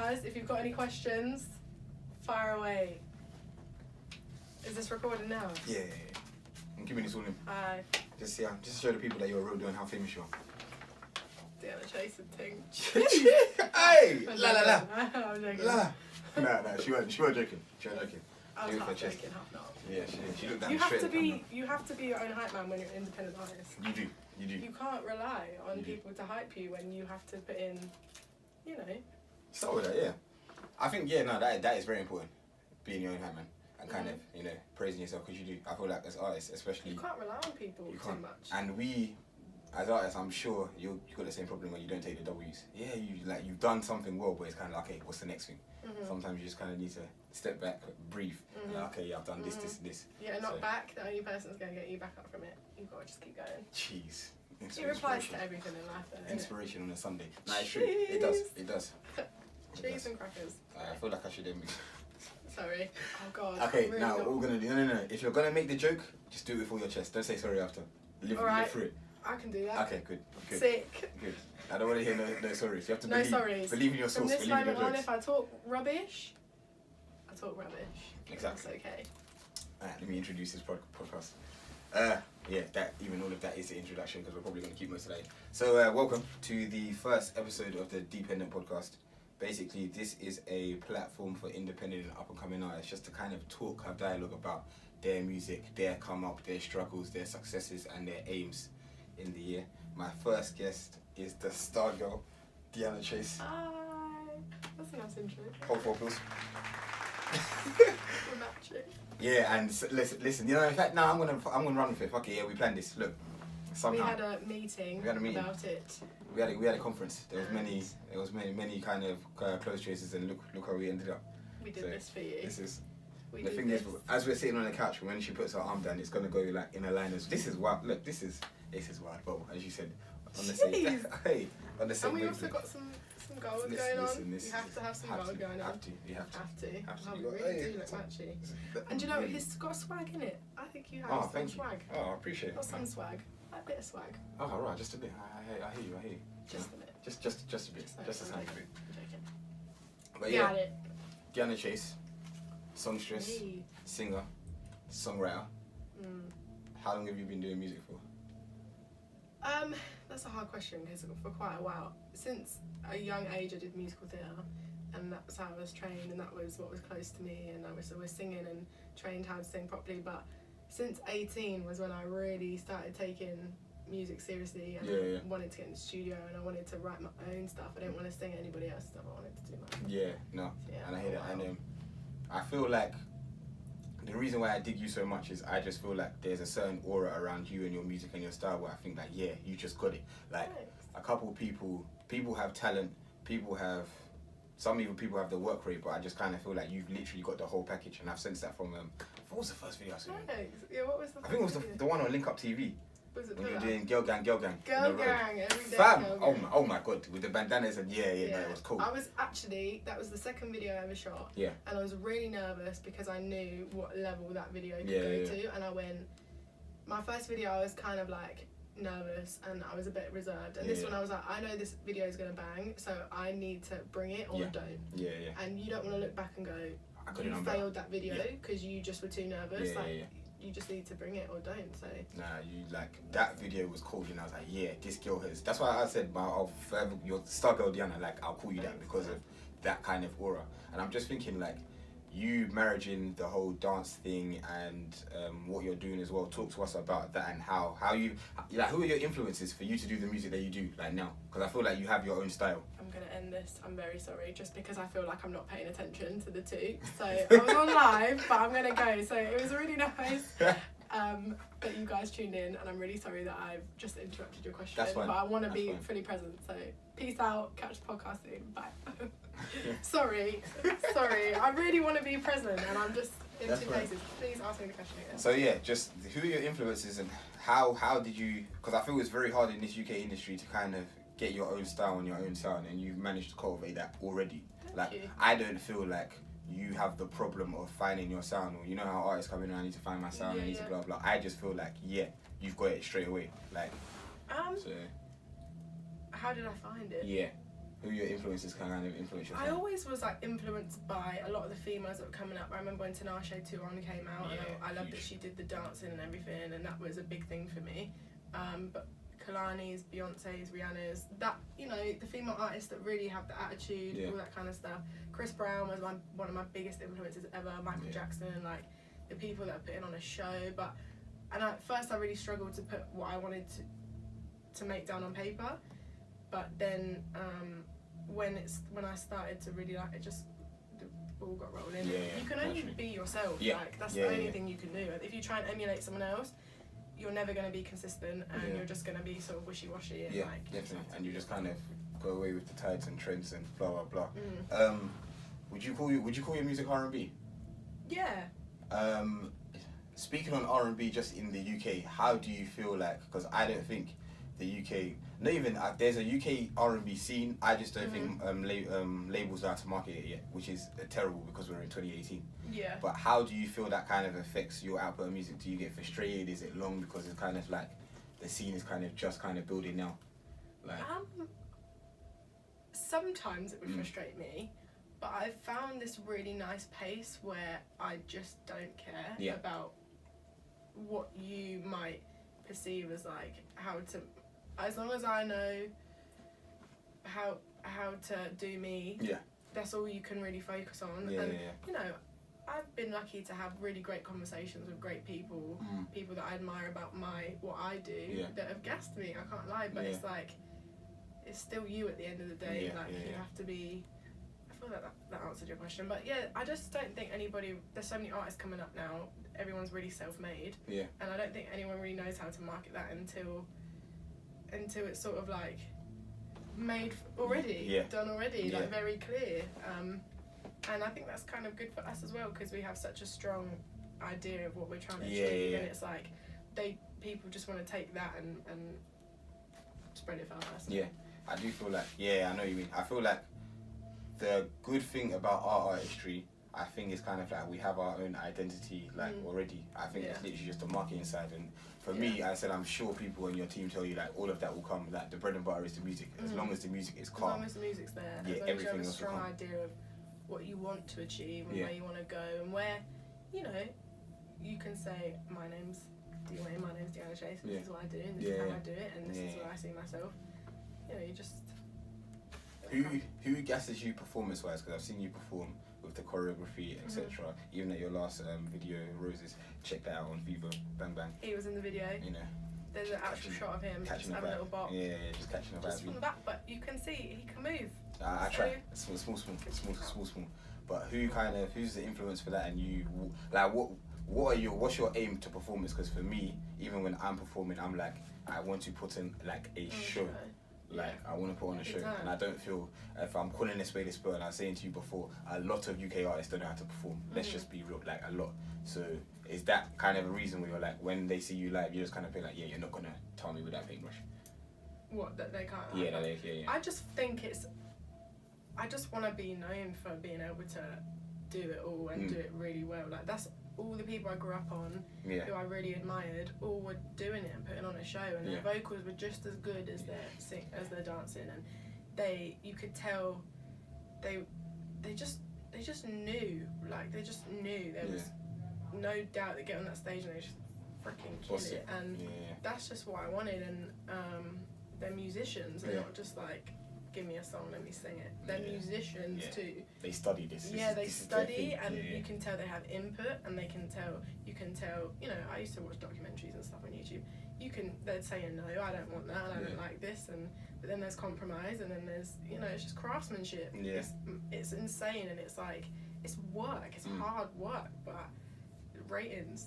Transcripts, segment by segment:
Guys, if you've got any questions, fire away. Is this recording now? Yeah. I'm giving this all in. Hi. Just show the people that you're a real deal and how famous you are. Deanna Chase and ting. Hey! I'm La. I'm joking. La. Nah, she weren't joking. I was half joking, half not. Yeah, she looked down You straight have at the camera. you have to be your own hype man when you're an independent artist. You do. You can't rely on You do. people to hype you when you have to put in, you know. Start with that, yeah. I think, that is very important. Being your own hype man. And kind of, praising yourself, because you do. I feel like as artists, especially... You can't rely on people too much. And we, as artists, I'm sure you've got the same problem when you don't take the W's. Yeah, you've done something well, but it's kind of like, okay, what's the next thing? Mm-hmm. Sometimes you just kind of need to step back, breathe. Mm-hmm. Like, okay, I've done this, this, and this. Yeah, not back. The only person that's going to get you back up from it. You've got to just keep going. Jeez. It applies to everything in life, though. Inspiration on a Sunday. Nah, it's true. It does. Cheese and crackers. I feel like I should end. Sorry. Oh God. Okay, really now what we're gonna do? No. If you're gonna make the joke, just do it with all your chest. Don't say sorry after. Live through it. I can do that. Okay, good. Sick. Good. I don't want to hear no sorries. You have to believe in your source. From this believe in your moment on, jokes. if I talk rubbish, I talk rubbish. Exactly. That's okay. Alright, let me introduce this podcast. All of that is the introduction because we're probably going to keep most of that. So, welcome to the first episode of the DeePendent Podcast. Basically, this is a platform for independent and up-and-coming artists just to kind of talk, have dialogue about their music, their come-up, their struggles, their successes, and their aims in the year. My first guest is the star girl, Deanna Chase. Hi. That's a nice intro. Hold for applause. We're matching. Yeah, and listen. In fact, I'm gonna run with it. Fuck it. Yeah, we planned this. Look, somehow We had a meeting about it. We had a conference. There was many kind of close choices, and look where we ended up. We did this for you. The thing is, as we're sitting on the couch, when she puts her arm down, it's gonna go like in a line as this is wild. Look, this is wild. Well, as you said, on the same on the same. And we also got some gold going on. You have to have some gold going on. You have to. Oh, we really do look matchy. And you know, he's got swag in it. I think you have some swag. Oh, I appreciate it. Got some swag. A bit of swag. Oh, right, just a bit. I hear you. Just a bit. Just a bit. Just a tiny bit. I'm joking. But Got it. Deanna Chase, songstress, singer, songwriter. How long have you been doing music for? That's a hard question because for quite a while. Since a young age I did musical theatre and that was how I was trained and that was what was close to me and I was always singing and trained how to sing properly, but since 18 was when I really started taking music seriously and I wanted to get in the studio and I wanted to write my own stuff. I didn't want to sing anybody else's stuff, I wanted to do my own. And I hear that. And I feel like the reason why I dig you so much is I just feel like there's a certain aura around you and your music and your style where I think that you just got it. Like a couple of people have talent, some people have the work rate, but I just kind of feel like you've literally got the whole package, and I've sensed that from what was the first video I saw? Yeah, what was the I think it was the one on Link Up TV. Was it when you were doing Girl Gang. Girl Gang, every day. Fam! Girl Gang. Oh my god, with the bandanas and no, it was cool. That was the second video I ever shot. Yeah. And I was really nervous because I knew what level that video could go to. And I went, my first video I was kind of like nervous and I was a bit reserved. And this one I was like, I know this video is going to bang, so I need to bring it or don't. Yeah. And you don't want to look back and go, you failed that video because you just were too nervous. You just need to bring it or don't. So that video was cool, and I was like, this girl has. That's why I said, I'll forever your star girl Deanna. Like I'll call you that because of that kind of aura. And I'm just thinking like, you marrying the whole dance thing and what you're doing as well. Talk to us about that and how you who are your influences for you to do the music that you do like now? Because I feel like you have your own style. I'm gonna end this. I'm very sorry, just because I feel like I'm not paying attention to the two. So I was on live, but I'm gonna go. So it was really nice that you guys tuned in, and I'm really sorry that I've just interrupted your question. That's fine. But I want to be fully present. So peace out. Catch the podcast soon. Bye. Sorry. I really want to be present, and I'm just in two places. Please ask me the question again. So just who are your influences and how did you? Because I feel it's very hard in this UK industry to kind of get your own style and your own sound, and you've managed to cultivate that already. Thank you. I don't feel like you have the problem of finding your sound, or you know how artists come in and I need to find my sound, I need to blah blah. I just feel like you've got it straight away. Like how did I find it? Who your influences kind of influence your I sound? always was like influenced by a lot of the females that were coming up. I remember when Tinashe 2-on came out, and I loved that she did the dancing and everything, and that was a big thing for me. But Kalani's, Beyonce's, Rihanna's, that, you know, the female artists that really have the attitude, all that kind of stuff. Chris Brown was one of my biggest influences ever. Michael Jackson, like the people that are putting on a show. At first I really struggled to put what I wanted to make down on paper, but then when I started to really like it, just the ball got rolling. You can only be yourself. Like that's the only thing you can do. If you try and emulate someone else, you're never going to be consistent, and you're just going to be sort of wishy-washy. And Definitely. And you just kind of go away with the tides and trends and blah blah blah. Would you call your music R&B? Yeah. Speaking on R&B just in the UK, how do you feel like? Because I don't think the UK, not even there's a UK R&B scene. I just don't think labels know how to market it yet, which is terrible because we're in 2018. Yeah. But how do you feel that kind of affects your output of music? Do you get frustrated? Is it long because it's kind of like the scene is kind of just kind of building now? Like sometimes it would frustrate me, but I've found this really nice pace where I just don't care about what you might perceive as like how to, as long as I know how to do me, that's all you can really focus on. You know, I've been lucky to have really great conversations with great people, people that I admire about what I do, that have gassed me, I can't lie, but it's like, it's still you at the end of the day. You have to be, I feel like that answered your question, but I just don't think anybody, there's so many artists coming up now, everyone's really self-made, and I don't think anyone really knows how to market that until it's sort of like made already, done already, like very clear, and I think that's kind of good for us as well, because we have such a strong idea of what we're trying to achieve, and it's like people just want to take that and spread it fast. I do feel like, I know what you mean. I feel like the good thing about our artistry, I think, is kind of like we have our own identity already. I think it's literally just the marketing side, and for me, I said, I'm sure people in your team tell you like all of that will come, like the bread and butter is the music. As long as the music is calm. As long as the music's there, as long as you have a strong idea of what you want to achieve and where you want to go, and where, you know, you can say, my name's DeeWain, my name's Deanna Chase, this is what I do, and this is how I do it, and this is where I see myself. You know, you just... Who gasses you performance-wise? Because I've seen you perform with the choreography, etc. Even at your last video, Roses, check that out on Vivo, bang bang. He was in the video. You know. There's an actual shot of him just having a little bop. Yeah, just catching a vibe. Just from the back, but you can see he can move. I try. Small. But who's the influence for that? And you, like, what's your aim to performance? Because for me, even when I'm performing, I'm like, I want to put in like a show. Like, I want to put on a show, and I don't feel, if I'm calling this way this spur, and I was saying to you before, a lot of UK artists don't know how to perform. Let's just be real, like a lot. So is that kind of a reason where you're like, when they see you live, you just kind of be like, you're not gonna tell me with that paintbrush? What, that they can't? Yeah. I just think I just want to be known for being able to do it all and do it really well. Like, that's all the people I grew up on, who I really admired, all were doing it and putting on a show, and their vocals were just as good as their dancing, and you could tell they just knew, like they just knew there was no doubt they get on that stage and they just freaking kill it, and that's just what I wanted. And they're musicians, they're not just like, give me a song, let me sing it. They're musicians too. They study this. They study, and you can tell they have input, and you can tell, you know, I used to watch documentaries and stuff on YouTube. They'd say, no, I don't want that, I don't like this, but then there's compromise, and then there's, you know, it's just craftsmanship. It's insane, and it's like, it's work, it's hard work, but ratings.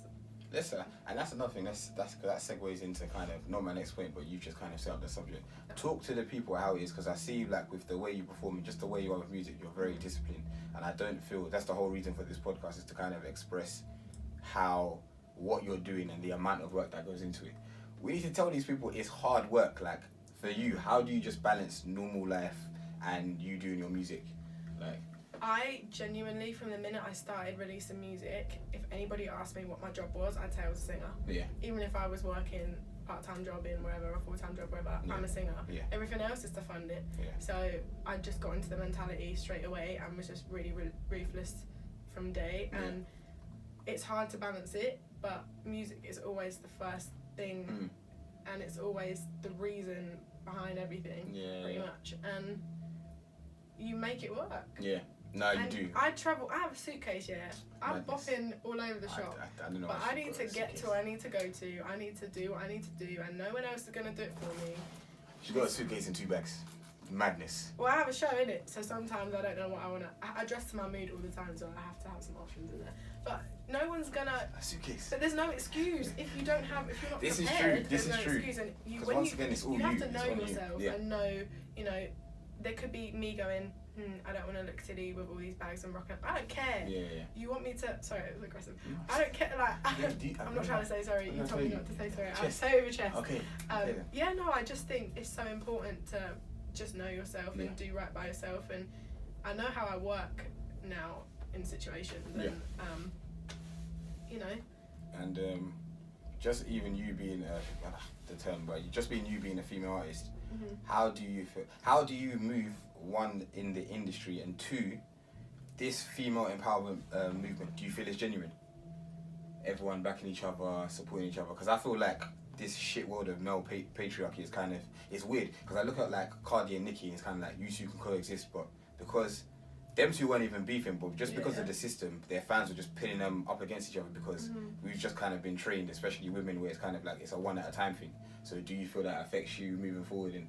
And that's another thing, that segues into kind of, not my next point, but you've just kind of set up the subject. Talk to the people how it is, because I see, like, with the way you perform and just the way you are with music, you're very disciplined, and I don't feel, that's the whole reason for this podcast, is to kind of express what you're doing and the amount of work that goes into it. We need to tell these people it's hard work. Like, for you, how do you just balance normal life and you doing your music? Like, I genuinely, from the minute I started releasing music, if anybody asked me what my job was, I'd say I was a singer. Even if I was working part-time job in wherever, a full-time job wherever. Yeah. I'm a singer. Yeah. Everything else is to fund it. Yeah. So I just got into the mentality straight away and was just really ruthless from day. Yeah. And it's hard to balance it, but music is always the first thing, and it's always the reason behind everything, pretty much. And you make it work. Yeah. No, you do. I travel. I have a suitcase. Yeah, I'm Madness. bopping all over the shop. I don't know. But I need to get to where I need to go to. I need to do what I need to do, and no one else is gonna do it for me. She's got a suitcase and 2 bags. Madness. Well, I have a show in it, so sometimes I don't know what I wanna. I dress to my mood all the time, so I have to have some options in there. But no one's gonna. A suitcase. But there's no excuse if you don't have. If you're not This is prepared, true. This there's is no true. excuse. And Because once again, it's all you have to you. know It's on you. yourself Yeah. and know. You know, there could be me going. I don't want to look silly with all these bags and rocking. I don't care. Yeah. You want me to? Sorry, it was aggressive. I don't care. Like, I'm not trying to say sorry. You told me not to say sorry. I'll say it with chest. Okay. Yeah, no, I just think it's so important to just know yourself and do right by yourself. And I know how I work now in situations. And, you know. And just even you being the term, but just being you being a female artist, how do you feel? How do you move, one, in the industry, and 2, this female empowerment movement? Do you feel it's genuine? Everyone backing each other, supporting each other? Because I feel like this shit world of male patriarchy is kind of, it's weird. Because I look at like Cardi and Nicki, and it's kind of like you two can coexist, but because them two weren't even beefing, but just because of the system, their fans were just pinning them up against each other because we've just kind of been trained, especially women, where it's kind of like it's a one at a time thing. So do you feel that affects you moving forward? And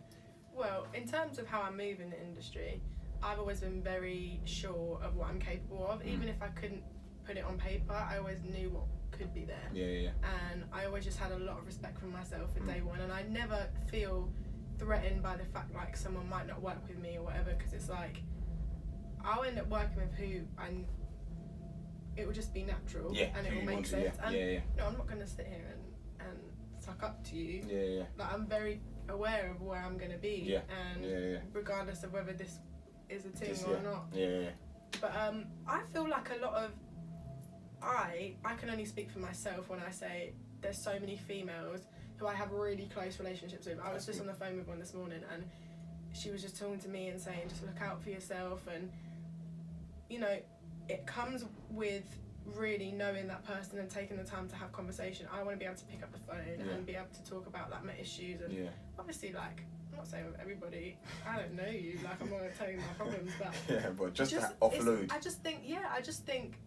well, in terms of how I move in the industry, I've always been very sure of what I'm capable of. Even if I couldn't put it on paper, I always knew what could be there. Yeah. And I always just had a lot of respect for myself from day one, and I never feel threatened by the fact like someone might not work with me or whatever, because it's like I'll end up working with who it will just be natural and it will make sense. No, I'm not going to sit here and suck up to you. Like, I'm very aware of where I'm going to be, and regardless of whether this is a thing or not. But I feel like a lot of I can only speak for myself when I say there's so many females who I have really close relationships with. I was just on the phone with one this morning, and she was just talking to me and saying just look out for yourself, and you know, it comes with really knowing that person and taking the time to have conversation. I want to be able to pick up the phone and be able to talk about like my issues, and obviously like I'm not saying with everybody, I don't know you, like I'm not going to tell you my problems, but but just to offload. I just think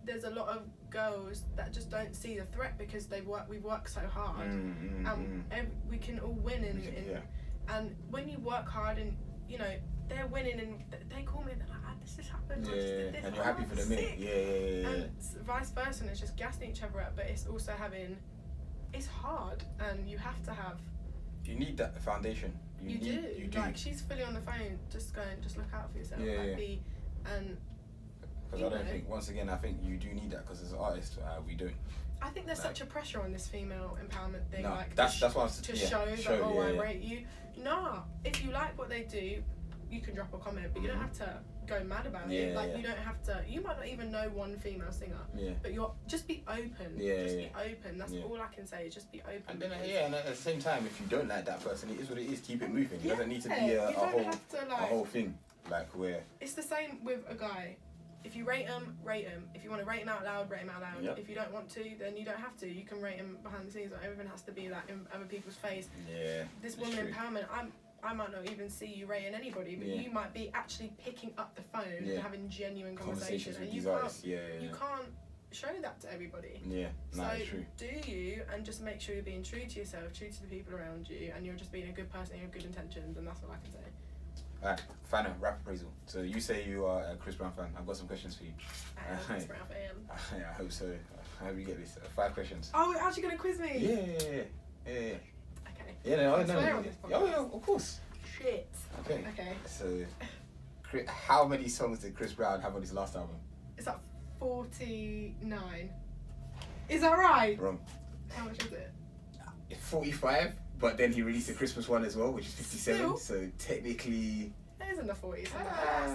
there's a lot of girls that just don't see the threat because we've worked so hard, and we can all win and when you work hard and you know they're winning and they call me and they're like, this has happened, I just did this, and you're happy for them, and vice versa, and it's just gassing each other up, but it's also it's hard, and you have to have, you need that foundation. You do. Like she's fully on the phone just going, just look out for yourself, because I don't think, once again, I think you do need that, because as an artist, we don't. I think there's such a pressure on this female empowerment thing, that's what I was to show that I rate you. No, if you like what they do, you can drop a comment, but you don't have to go mad about it. Like you don't have to. You might not even know one female singer, but just be open. Be open. That's all I can say. Just be open. And then and at the same time, if you don't like that person, it is what it is. Keep it moving. It doesn't need to be a whole thing. Like where it's the same with a guy. If you rate him, rate him. If you want to rate him out loud, rate him out loud. If you don't want to, then you don't have to. You can rate him behind the scenes. Like, everything has to be like in other people's face. This woman empowerment, I might not even see you rating anybody, but you might be actually picking up the phone and having genuine conversation, and you can't show that to everybody. So do you, and just make sure you're being true to yourself, true to the people around you, and you're just being a good person, you have good intentions, and that's all I can say. Alright, final rap appraisal. So you say you are a Chris Brown fan. I've got some questions for you. Chris Brown fan. I hope so. I hope you get this. 5 questions. Oh, we're actually gonna quiz me? Yeah. Okay. Yeah, no, of course. Shit. Okay. So, how many songs did Chris Brown have on his last album? It's like 49. Is that right? Wrong. How much is it? It's 45, but then he released a Christmas one as well, which is 57. Still? So technically, it is in the 40s. I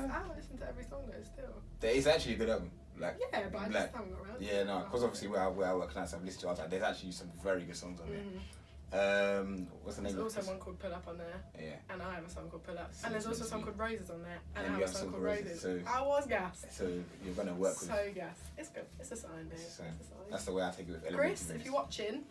haven't listened to every song though. Still. There is actually a good album. Like, yeah, but I just haven't got around. Yeah, no, because obviously where I work now, so I've listened to it. There's actually some very good songs on there. What's the name? There's also one called Pull Up on there. Yeah. And I have a song called Pull Up. So And there's also a song called Roses on there. And And I you have a have song called Roses. So, I was gassed. so you're gonna work with. So gassed. It's good. It's a sign, babe. So, It's a sign. that's the way I take it with Element. Chris, if you're watching.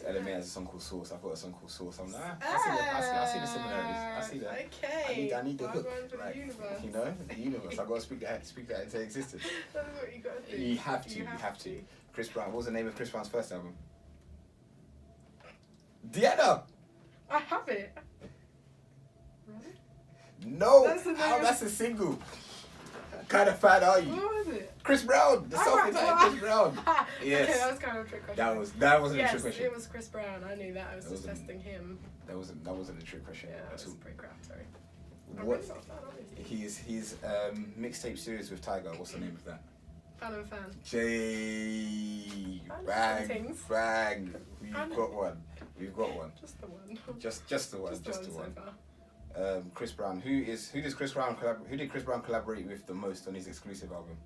Element has a song called Source. I've got a song called Source. I'm like, I see the similarities. I see that. Okay. I need the hook. For the universe. You know, the universe. I gotta speak that into existence. That's what you gotta do. You have to. Chris Brown. What was the name of Chris Brown's first album? Deanna. I have it. Really? No. That's the name. That's a single. What kind of fan are you? What was it? Chris Brown. The song is like Chris Brown. Yes. Okay, that was kind of a trick question. That wasn't yes, a trick question. It was Chris Brown. I knew that. I was just testing him. That wasn't a trick question. Yeah, that at was all. pretty crap. Sorry. What? I'm really not a fan, obviously. He's mixtape series with Tiger. What's the name of that? Fan of a fan. Jay. I know some Bang. things. Bang. I We've know. got one. We've got one. Just the one. Just the one. Just the so one. far. Chris Brown. Who did Chris Brown collaborate with the most on his exclusive album?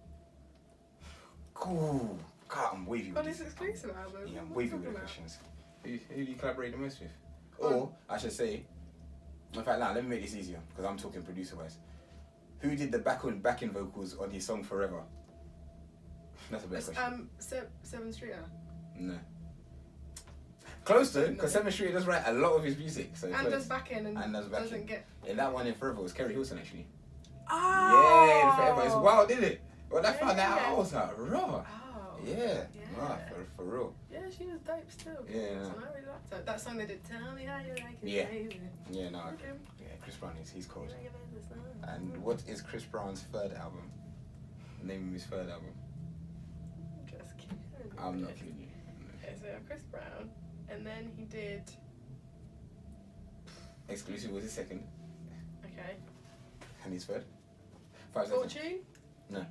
Cool. God, I'm wavy with On this. his exclusive album? Yeah, I'm What are you wavy with the talking about? questions. Who do you collaborate the most with? Or I should say, in fact, now let me make this easier because I'm talking producer wise. Who did the backing vocals on his song Forever? That's a better question. 7 Streeter. No. Close though, No. because 7 Street does write a lot of his music. So And close. does back in and does back doesn't in. get. In that one in Forever was Kerry Hilson actually. Oh! Yeah, in Forever. It's wild, isn't it? When I found that out, I Yeah. was like, raw. Oh. Yeah. Yeah. Nah, for real. Yeah, she was dope still. Yeah. And I really liked her. That song they did, Tell Me How You Like It, Yeah. Baby. Yeah, no. Okay. Yeah, Chris Brown he's cold. You like it, baby, it's not. And what is Chris Brown's third album? The name of his third album? Just kidding. I'm not kidding you. Okay, so Chris Brown. And then he did. Exclusive was his second. Okay. And his third? 5 seconds. Fortune? No.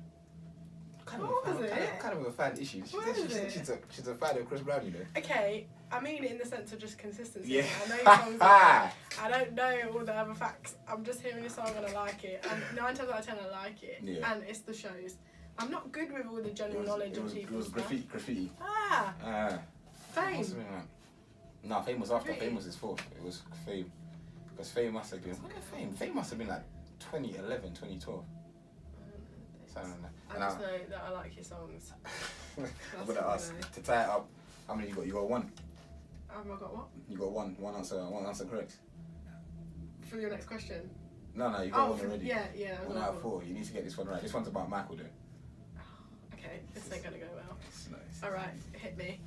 What was it? Kind of a fan issue. What is it? She's a fan of Chris Brown, you know. Okay, I mean in the sense of just consistency. Yeah. I know songs like I don't know all the other facts. I'm just hearing a song and I like it. And 9 times out of 10 I like it. Yeah. And it's the shows. I'm not good with all the general knowledge of It people's was stuff. graffiti. Ah, Must Fame. have been like, no, Fame was after. Graffiti. Fame was his fourth. It was Fame. Because Fame must have been. Look at Fame. Fame must have been like 2011, 2012. Something like that. I And just know that I like your songs. I'm That's gonna all I ask know. to tie it up. How many you got? You got one. Have I got what? You got one answer correct. For your next question? No, you got one for- already. yeah. That was One what I out of thought. 4. You need to get this one right. This one's about Michael though. Okay, this ain't gonna go well. It's nice. Alright, hit me.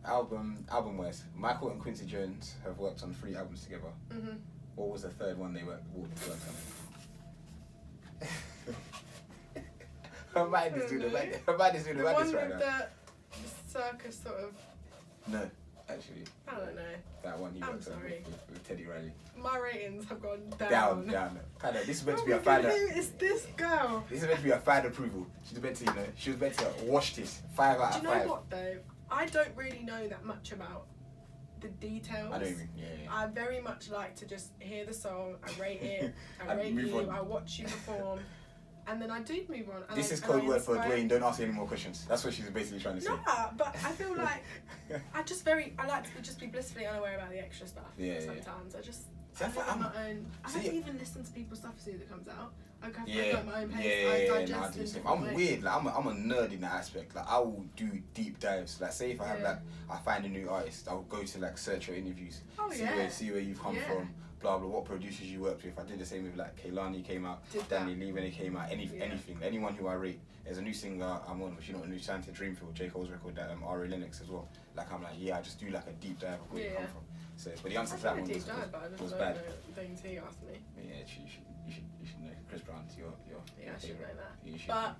Album wise, Michael and Quincy Jones have worked on 3 albums together. Mhm. What was the third one they worked on? Her mind is doing the madness. Her mind is doing the The one madness with right now. the circus sort of. No, actually, I don't know. that one he I'm worked on sorry. with Teddy Riley. My ratings have gone down. Down. Kind of. This is meant Oh to be a my fan. God, who is this girl? This is meant to be a fan approval. She was meant to, she was meant to wash this 5 out Do of you know 5. what though? I don't really know that much about the details. I know what you mean. Yeah. I very much like to just hear the song, I rate it, I And rate move you, on. I watch you perform, and then I do move on. And This I- is and I code word for inspire- DeeWain. Don't ask any more questions. That's what she's basically trying to say. Nah, but I feel like I like to just be blissfully unaware about the extra stuff. Yeah. Sometimes I just. See, I I feel live like my own. I see, don't even listen to people's stuff as soon as it comes out. I go Yeah, at my own pace. yeah, I no, I digest do the in same. different I'm ways. weird. Like I'm a nerd in that aspect. Like I will do deep dives. Like say if I have Yeah. like I find a new artist, I'll go to like search your interviews, Oh, see yeah. where you've come Yeah. from, blah blah. What producers you worked with. I did the same with like Kehlani came out, Did Danny that. Lee when it came out. Yeah. Anything, anyone who I rate. There's a new singer I'm on, which you know, a new Santa Dreamfield, J Cole's record, that Ari Lennox as well. Like I'm like, yeah, I just do like a deep dive of where you Yeah. come from. So, but the answer I to that did a one deep was, dive, but I was just bad. don't know things he asked me. Yeah, you should know Chris Brown's your Yeah, I should know favourite. that. You should. But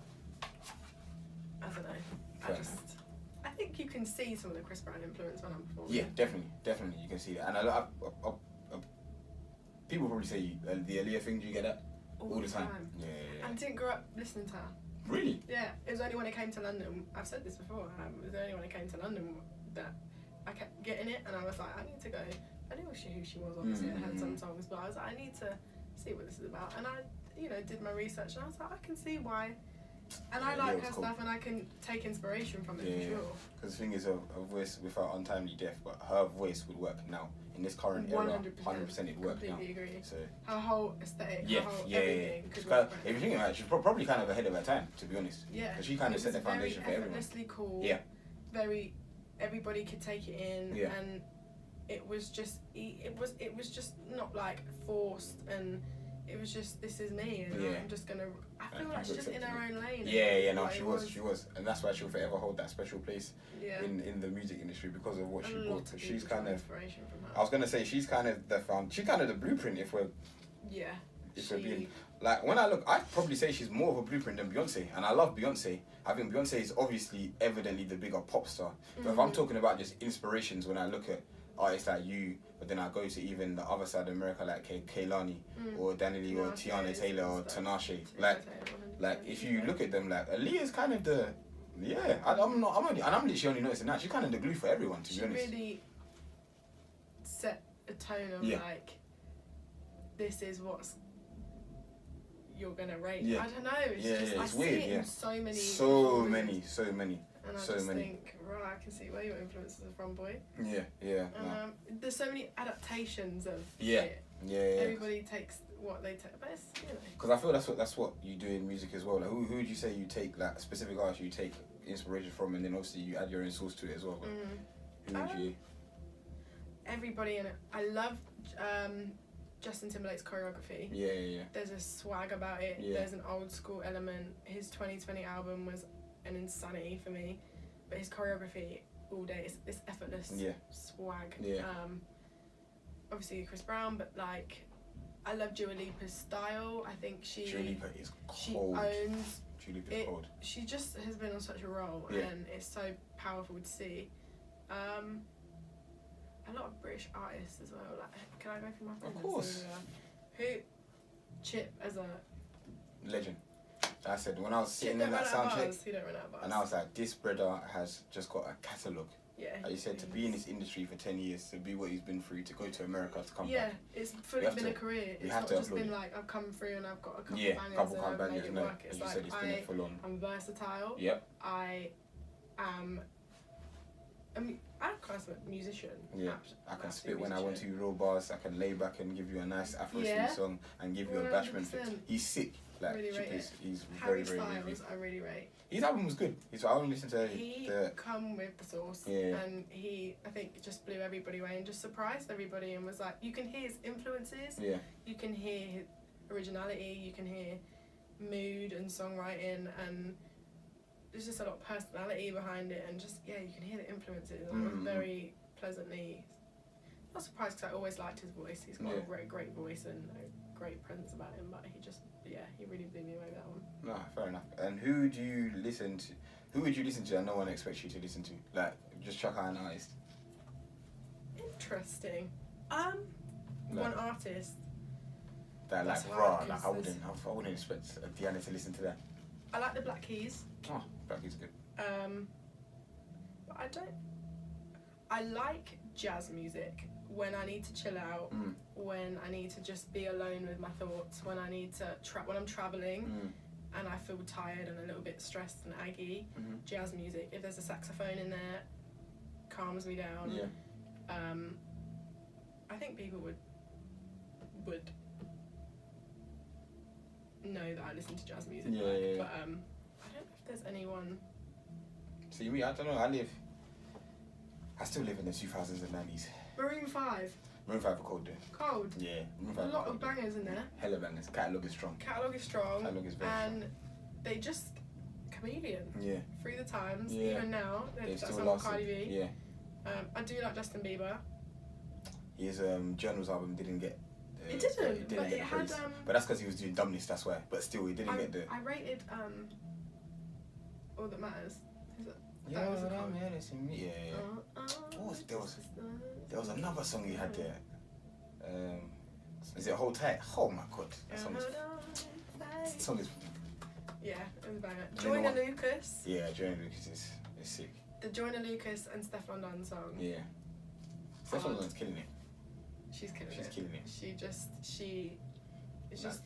I don't know. I think you can see some of the Chris Brown influence when I'm performing. Yeah, definitely, you can see that. And I people probably say the Aaliyah thing. Do you get that all the time? Yeah. I didn't grow up listening to her. Really? Yeah, it was only when I came to London. I've said this before. It was only when I came to London that I kept getting it, and I was like, I need to go. I knew who she was. Obviously, I heard some songs, but I was like, I need to see what this is about. And I, did my research, and I was like, I can see why And I like her stuff, and I can take inspiration from it for sure. Because the thing is, a voice without untimely death, but her voice would work now in this current era. 100% it'd work now. Completely agree. So her whole aesthetic, her whole everything. If you think about it, she's probably kind of ahead of her time, to be honest. Yeah. Because she kind of set the foundation for everyone. Effortlessly cool. Yeah. Everybody could take it in, and it was just just not like forced, and it was just, this is me, and I'm just gonna. I feel like she's just in her own lane. No, she was, and that's why she'll forever hold that special place in the music industry because of what she brought. She's kind of inspiration from her. I was gonna say she's kind of the blueprint if we're being like, when I look, I'd probably say she's more of a blueprint than Beyonce, and I love Beyonce. I think Beyonce is obviously evidently the bigger pop star, but if I'm talking about just inspirations, when I look at artists like you, but then I go to even the other side of America like Kehlani or Danielle or Tiana Taylor or Tinashe. Like if you look at them, like Aaliyah's kind of the I'm literally only noticing that she's kind of the glue for everyone, to be honest. She really set a tone of like, this is what's you're gonna rate. I don't know. It's weird. See it in so many. And I think, right, I can see where your influences are from, boy. There's so many adaptations of shit. Everybody takes what they take, but it's, because I feel that's what you do in music as well. Like, who would you say you take, like, specific artists you take inspiration from, and then obviously you add your own sauce to it as well. But who would you? Everybody in it. I love Justin Timberlake's choreography. There's a swag about it. There's an old school element. His 2020 album was an insanity for me, but his choreography all day, it's effortless swag. Obviously Chris Brown, but like, I love Dua Lipa's style. I think Dua Lipa is cold. She owns Dua Lipa's cold. She just has been on such a roll, and it's so powerful to see. A lot of British artists as well. Like, can I go through my favorites? Of course. Chip as a legend. I said, when I was sitting in that soundcheck, and I was like, this brother has just got a catalogue. Like you said, to be in this industry for 10 years, to be what he's been through, to go to America, to come back. It's fully been a career. It's not just been like, I've come through and I've got a couple bangers and I've made it work. It's like, I'm versatile. I'm a consummate musician. I can spit when I want to, raw bars. I can lay back and give you a nice Afro-swing song and give you a bashment fix. He's sick. Like, really he's Harry very, Styles, very I really rate. His album was good. I only listened to He come with the sauce, and he, I think, just blew everybody away and just surprised everybody, and was like, you can hear his influences, you can hear his originality, you can hear mood and songwriting, and there's just a lot of personality behind it, and just, you can hear the influences. I was very pleasantly, not surprised, because I always liked his voice. He's got a great voice and a great presence about him, but he just, he really blew me away with that one. No, fair enough. And who would you listen to that no one expects you to listen to? Like, just chuck out an artist. Interesting. One artist. That, like, raw, like, I wouldn't expect Deanna to listen to that. I like the Black Keys. Oh, Black Keys are good. But I like jazz music when I need to chill out, when I need to just be alone with my thoughts, when I need to when I'm traveling and I feel tired and a little bit stressed and aggy. Jazz music, if there's a saxophone in there, calms me down. I think people would know that I listen to jazz music, but I don't know if there's anyone. See me, I don't know. I still live in the 2000s and 90s. Maroon 5. Maroon 5 are cold, dude. Cold? Yeah. A lot of bangers in there. Hella bangers. Catalogue is strong. Catalogue is strong. Catalogue is very and strong. They just chameleon. Through the times. Even now. They've still lasted. Cardi B. I do like Justin Bieber. His Journals album didn't get... it didn't, but it had... but that's because he was doing Dumbness, that's why. But still, he didn't get the... I rated All That Matters. There was another song he had there. Is it Hold Tight? Oh my god, that song is it was a banger. Joyner Lucas. Yeah, Joyner Lucas is sick. The Joyner Lucas and Stefflon Don song. Stefflon Don's killing it. She's killing it. She is just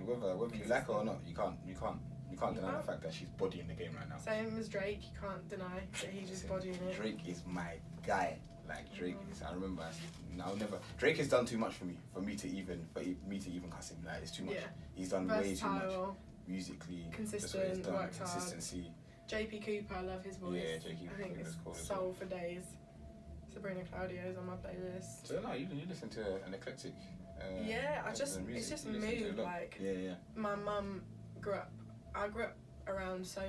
whether you like her or not, you can't You can't deny the fact that she's bodying the game right now. Same as Drake, you can't deny that he's just bodying it. Drake is my guy. Like Drake is, I remember. I'll never. Drake has done too much for me to even cuss him. Like it's too much. Yeah. He's done way too much musically. Consistent, works hard. Consistency. JP Cooper, I love his voice. Yeah, JP Cooper. I think it's cool soul for days. Sabrina Claudio's on my playlist. So no, you listen to an eclectic. It's just mood. Like my mum I grew up around so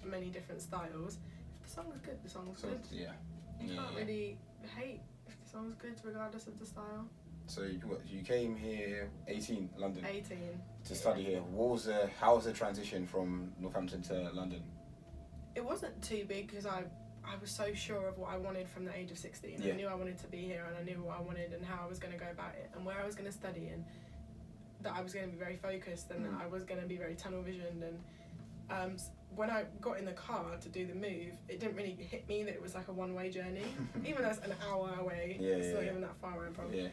many different styles. If the song was good, the song was good. Yeah. You can't really hate if the song's good regardless of the style. So you came here 18, London. 18. To study here. How was the transition from Northampton to London? It wasn't too big because I was so sure of what I wanted from the age of 16. Yeah. I knew I wanted to be here and I knew what I wanted and how I was going to go about it and where I was going to study and that I was going to be very focused and that I was going to be very tunnel visioned. And when I got in the car to do the move, it didn't really hit me that it was like a one-way journey. Even though it's an hour away, it's not even that far away probably. Yeah.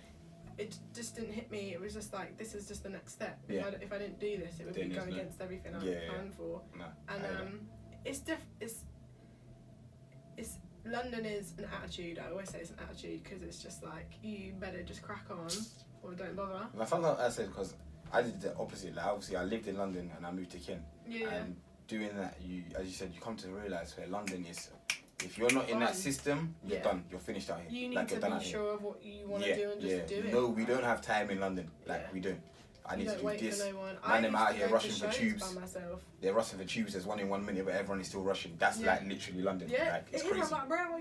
It just didn't hit me. It was just like, this is just the next step. Yeah. If I didn't do this, it would be going against everything I planned for. No, and London is an attitude. I always say it's an attitude because it's just like, you better just crack on or don't bother. And sometimes I said, because I did the opposite. Like obviously I lived in London and I moved to Kent. Yeah. And doing that, as you said, you come to realise where London is. If you're not in that system, you're done. You're finished out here. You need to be sure of what you want to do and just do it. No, we don't have time in London. We don't. I need to do this. For no one. Man, them out here rushing for tubes. By myself. They're rushing for tubes. There's one in 1 minute, but everyone is still rushing. That's like literally London. Yeah, like, it's crazy. Like, bro,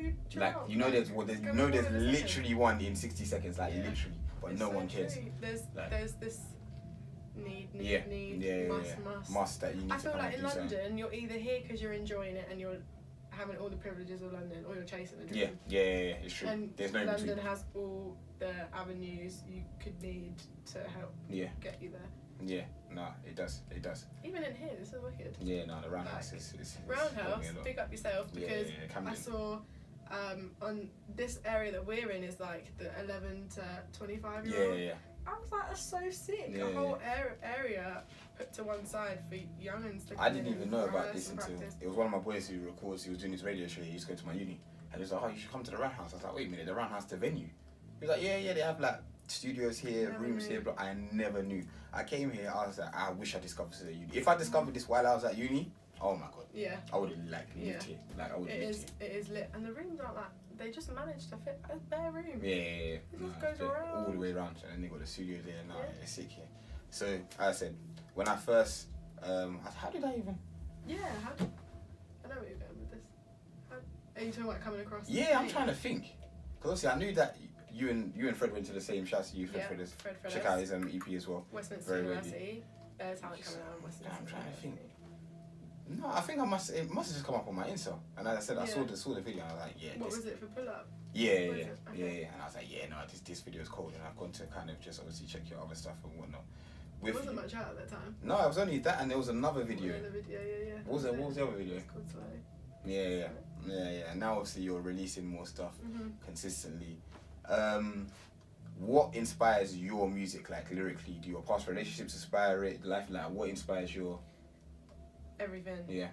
you know, there's literally one in 60 seconds. Like literally, but it's no one cares. There's this need, must that you need. I feel like in London, you're either here because you're enjoying it and you're having all the privileges of London, or you're chasing a dream. Yeah, it's true. And there's no London between. has all the avenues you could need to help get you there. Yeah, no, it does. Even in here, this is wicked. Yeah, no, the Roundhouse is Roundhouse, pick up yourself because Camden. I saw on this area that we're in is like the 11 to 25 year old. Yeah. I was like, that's so sick. A whole area put to one side for youngins to come I didn't even know about this until practice. It was one of my boys who records. He was doing his radio show. He used to go to my uni, and he was like, "Oh, you should come to the Roundhouse." I was like, "Wait a minute, the Roundhouse, the venue?" He was like, "Yeah, they have like studios here, rooms here." But I never knew. I came here. I was like, I wish I discovered this at uni. If I discovered this while I was at uni, oh my god. Yeah. I would have lived here. Like I would have lived here. It is lit, and the rooms aren't like. They just managed to fit a bare room. Yeah. It just goes around. All the way around, and then they got the studio there. Now it's sick here. So as I said, when I first, how did I even? Yeah, I know where you're going with this. Are you talking about coming across? Yeah, I'm trying to think. Because obviously I knew that you and Fred went to the same shout to you, Fred. Check out his EP as well. Westminster University. There's talent coming out of Westminster. I'm trying to think. No, I think it must have just come up on my Insta. And as I said, I saw the video and I was like, yeah. What was it for Pull Up? Yeah. And I was like, yeah, no, this video is cold. And I've gone to kind of just obviously check your other stuff and whatnot. There wasn't much out at that time. No, it was only that and there was another video. Yeah. What was the other video? It's called Slow. Yeah. And now obviously you're releasing more stuff consistently. What inspires your music, like lyrically? Do your past relationships inspire it? Life, like what inspires your... Everything. Yeah.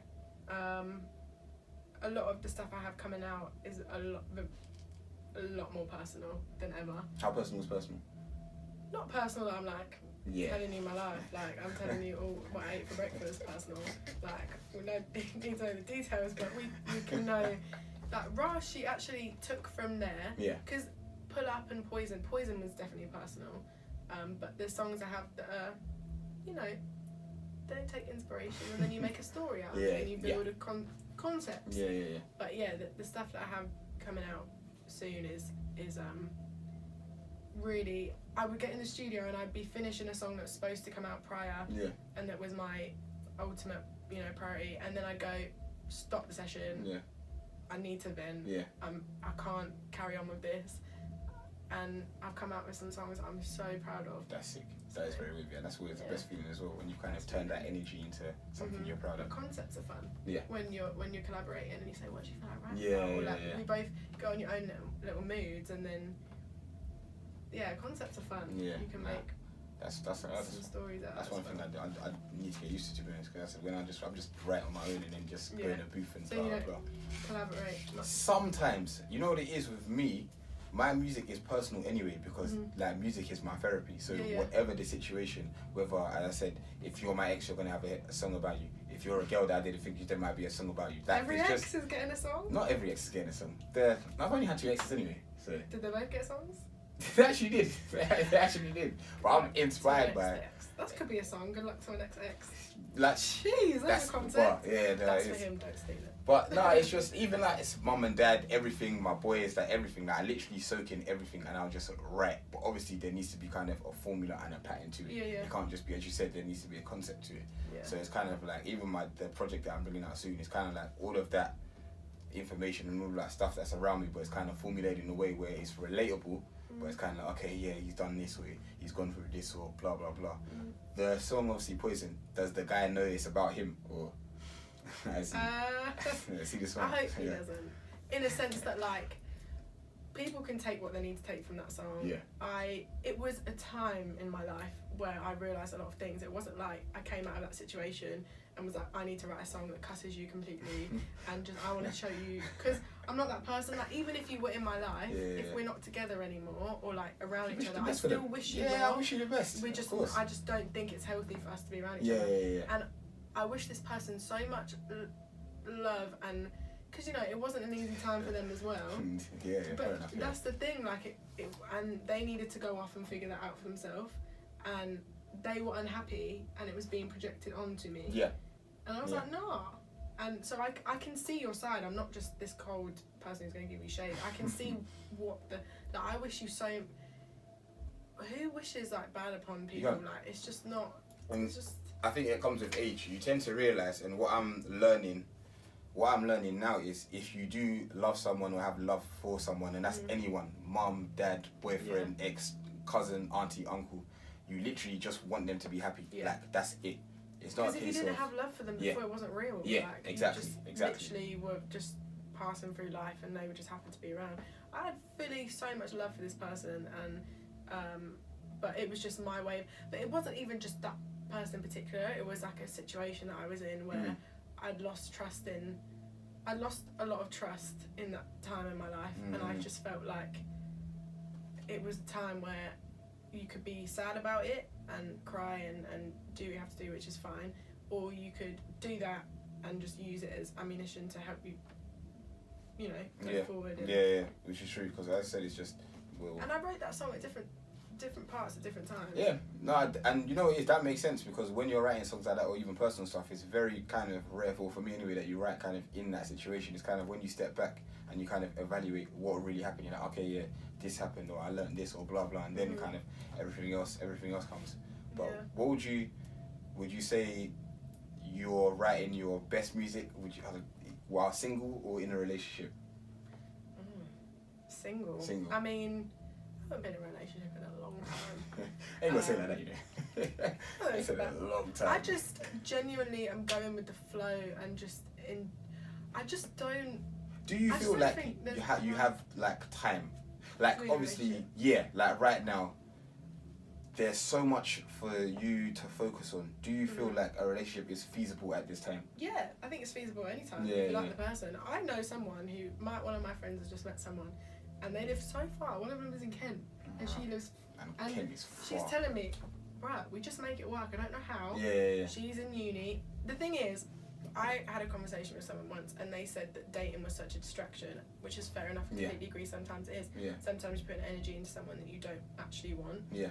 A lot of the stuff I have coming out is a lot more personal than ever. How personal is personal? Not personal that I'm like telling you my life. Like I'm telling you all what I ate for breakfast. Personal. Like we don't need to know the details, but we can know that Rush she actually took from there. Yeah. Because Pull Up and Poison was definitely personal. But there's songs I have that are, they take inspiration and then you make a story out of it and you build a concept. Yeah. But the stuff that I have coming out soon is really, I would get in the studio and I'd be finishing a song that was supposed to come out prior and that was my ultimate, priority, and then I'd go stop the session. Yeah. I need to vent. Yeah. I can't carry on with this. And I've come out with some songs I'm so proud of. That's sick. That is very weird, and that's always the best feeling as well, when you kind of turn that energy into something you're proud of. But concepts are fun. Yeah. When you're collaborating and you say, what do you feel like right now? Or like you both go on your own little moods, and then concepts are fun. Yeah. You can make That's some stories out. That's one thing I need to get used to be honest. Because when I'm just right on my own and then just go in a booth and so blah you blah don't blah. collaborate much. Sometimes, you know what it is with me. My music is personal anyway because like music is my therapy. So whatever the situation, whether, as I said, if you're my ex, you're gonna have a song about you. If you're a girl that I didn't think there might be a song about you. That Every ex is getting a song? Not every ex is getting a song. I've only had 2 exes anyway. So. Did they both get songs? They actually did. They actually did. But I'm inspired by. That could be a song. Good luck to my next ex. Like, jeez, that's context. Well, yeah, no, that's for him. Don't steal it. But no, it's just even like it's mum and dad, everything. My boys, like everything. Like I literally soak in everything, and I'll just write. But obviously, there needs to be kind of a formula and a pattern to it. Yeah. It can't just be, as you said, there needs to be a concept to it. Yeah. So it's kind of like even the project that I'm bringing out soon is kind of like all of that information and all of that stuff that's around me, but it's kind of formulated in a way where it's relatable. But it's kind of like, okay, yeah, he's done this, or he's gone through this, or blah blah blah. The song obviously Poison. Does the guy know it's about him, or see this one? I hope he doesn't. In a sense that like people can take what they need to take from that song. Yeah. It was a time in my life where I realised a lot of things. It wasn't like I came out of that situation and was like, I need to write a song that cusses you completely and just I want to show you, because I'm not that person. Like even if you were in my life, if we're not together anymore or like around each other, I still wish you well. I wish you the best. I just don't think it's healthy for us to be around each other. And I wish this person so much love, and because it wasn't an easy time for them as well. But fair enough, that's the thing, like and they needed to go off and figure that out for themselves, and they were unhappy, and it was being projected onto me. Yeah. And I was like, nah. And so I can see your side. I'm not just this cold person who's going to give you shade. I can see what I wish you so. Who wishes like bad upon people? Like it's just not. It's just. I think it comes with age. You tend to realise, and what I'm learning now is if you do love someone or have love for someone, and that's anyone, mum, dad, boyfriend, ex, cousin, auntie, uncle, you literally just want them to be happy. Like that's it. It's not a case of. Because if you didn't have love for them before, it wasn't real. Yeah, like, exactly. Literally were just passing through life, and they would just happen to be around. I had really so much love for this person, and but it was just my way. But it wasn't even just that person in particular. It was like a situation that I was in where I'd lost a lot of trust in that time in my life, and I just felt like it was a time where you could be sad about it and cry and do what you have to do, which is fine, or you could do that and just use it as ammunition to help you go forward. And which is true, because as I said, it's just and I wrote that song at different parts at different times. Yeah, no, and you know what it is, that makes sense, because when you're writing songs like that or even personal stuff, it's very kind of rare for me anyway that you write kind of in that situation. It's kind of when you step back and you kind of evaluate what really happened. You're like, okay, yeah, this happened, or I learned this, or blah blah, and then kind of everything else comes. But what would you say you're writing your best music? Would you while single or in a relationship? Single. I mean, I haven't been in a relationship in a long time. I ain't gonna say that, you know. I said that a long time. I just genuinely am going with the flow and I just don't. Do you feel like you have like time? Like obviously, like right now, there's so much for you to focus on. Do you feel like a relationship is feasible at this time? Yeah, I think it's feasible anytime if you like the person. I know someone one of my friends has just met someone, and they live so far. One of them lives in Kent, and she lives. And Kent is far. She's telling me, right, we just make it work. I don't know how. Yeah. She's in uni. The thing is, I had a conversation with someone once, and they said that dating was such a distraction, which is fair enough. I completely agree. Sometimes it is. Yeah. Sometimes you put energy into someone that you don't actually want. Yeah.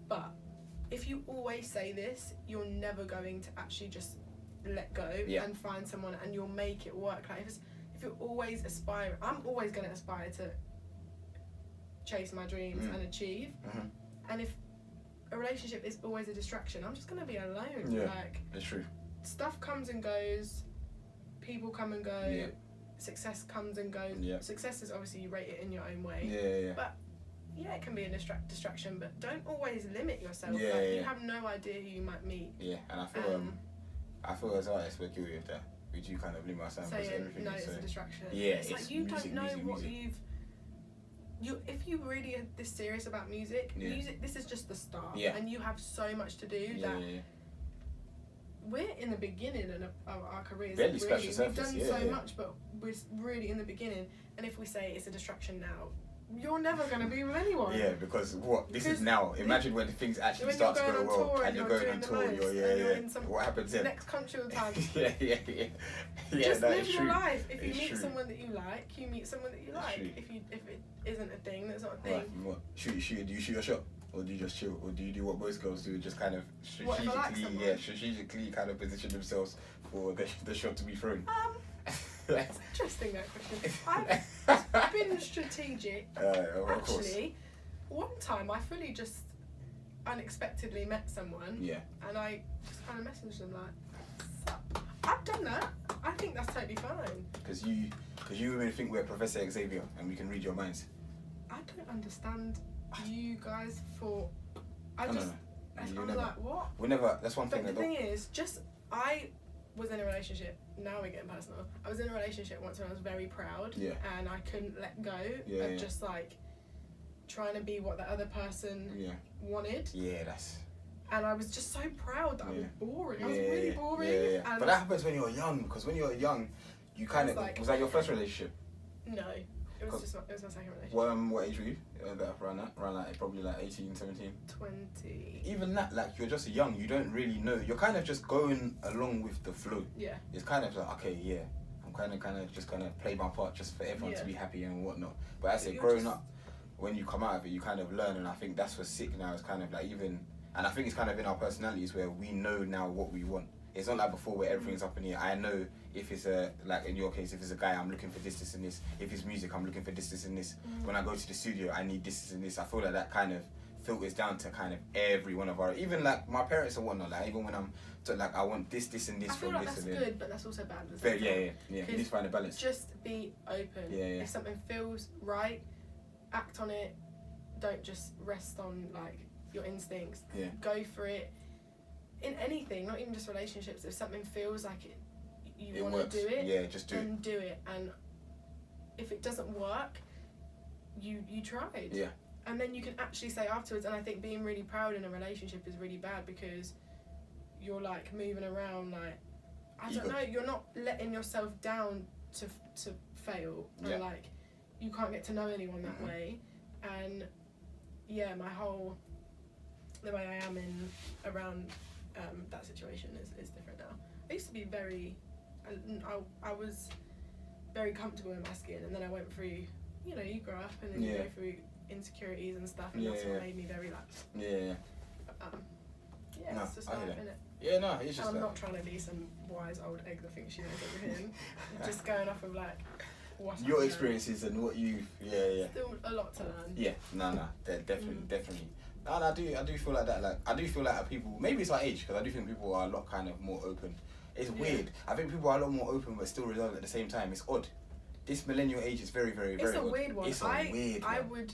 But if you always say this, you're never going to actually just let go and find someone, and you'll make it work. Like if you're always aspiring, I'm always going to aspire to chase my dreams and achieve. And if a relationship is always a distraction, I'm just going to be alone. Yeah, like, it's true. Stuff comes and goes, people come and go, success comes and goes. Success is obviously you rate it in your own way. But it can be a distraction, but don't always limit yourself. You have no idea who you might meet. Yeah, and I feel as artists we're guilty of that. We do kind of limit ourselves because everything it's a distraction. Yeah, it's like you don't know what you've if you really are this serious about music, this is just the start. Yeah. And you have so much to do we're in the beginning of our careers. Barely scratched the surface. We've done so much, but we're really in the beginning. And if we say it's a distraction now, you're never going to be with anyone. Yeah, because this is now. Imagine when things actually start to go well and you're going on tour. You're in what happens then? Next country all the time. Yeah. Just live your true. life. If you It's meet true. someone that you like, you meet someone that you It's like. true. If it isn't a thing, that's not a thing. Right, what? Do you shoot your shot? Or do you just chill? Or do you do what most girls do, just kind of strategically kind of position themselves for the shot to be thrown? It's interesting, that question. I've been strategic. Actually, one time I fully just unexpectedly met someone. Yeah. And I just kind of messaged them like, sup? I've done that. I think that's totally fine. Because you women think we're Professor Xavier and we can read your minds. I don't understand you guys for. I'm like, what? We never. That's one thing. But the thing is, I was in a relationship. Now we're getting personal. I was in a relationship once when I was very proud. Yeah. And I couldn't let go of just like trying to be what the other person wanted. Yeah, that's. And I was just so proud that I was boring. I was Yeah, really boring. Yeah. And But that happens when you're young. Because when you're young, you kind of. Was that your first relationship? No. It was my second relationship. What age were you? Around like probably like 18, 17? 20. Even that, like you're just young, you don't really know. You're kind of just going along with the flow. Yeah. It's kind of like, okay, yeah, I'm kind of just gonna play my part just for everyone to be happy and whatnot. But as I say, growing up, when you come out of it, you kind of learn, and I think that's what's sick now. It's kind of like and I think it's kind of in our personalities where we know now what we want. It's not like before where everything's up in the air. I know if it's like in your case, if it's a guy, I'm looking for this and this. If it's music, I'm looking for this and this. When I go to the studio, I need this and this. I feel like that kind of filters down to kind of every one of our, even like my parents and whatnot. Like even when I'm like, I want this and this from this and this. I feel like that's good, but that's also bad. Yeah. You need to find a balance. Just be open. Yeah. If something feels right, act on it. Don't just rest on like your instincts. Yeah. Go for it. In anything, not even just relationships, if something feels like you want to do it, just do then do it. And if it doesn't work, you tried. Yeah. And then you can actually say afterwards, and I think being really proud in a relationship is really bad because you're like moving around like, I don't know, you're not letting yourself down to fail. Yeah. And like, you can't get to know anyone that way. And yeah, the way I am around that situation is different now. I used to be I was very comfortable in my skin, and then I went through, you grow up and then you go through insecurities and stuff, and that's what made me very relaxed. It's just life, innit? Yeah, no, it's just. And I'm not trying to be some wise old egg that thinks she knows everything. Just going off of like what your experiences and what you. Still a lot to learn. Yeah, no, definitely. No, I do feel like that. Like I do feel like people. Maybe it's our age, because I do think people are a lot kind of more open. It's weird. I think people are a lot more open, but still reserved at the same time. It's odd. This millennial age is very, very, very odd. Weird one. It's a weird one.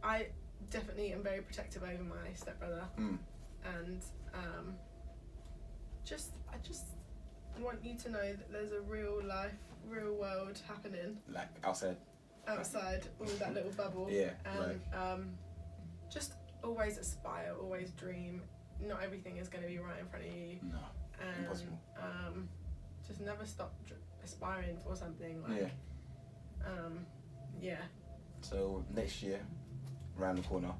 I definitely am very protective over my stepbrother, and I just want you to know that there's a real life, real world happening. Like outside all that little bubble. Yeah. And just always aspire, always dream. Not everything is going to be right in front of you. No. And impossible. Just never stop aspiring for something. Like, So next year, around the corner,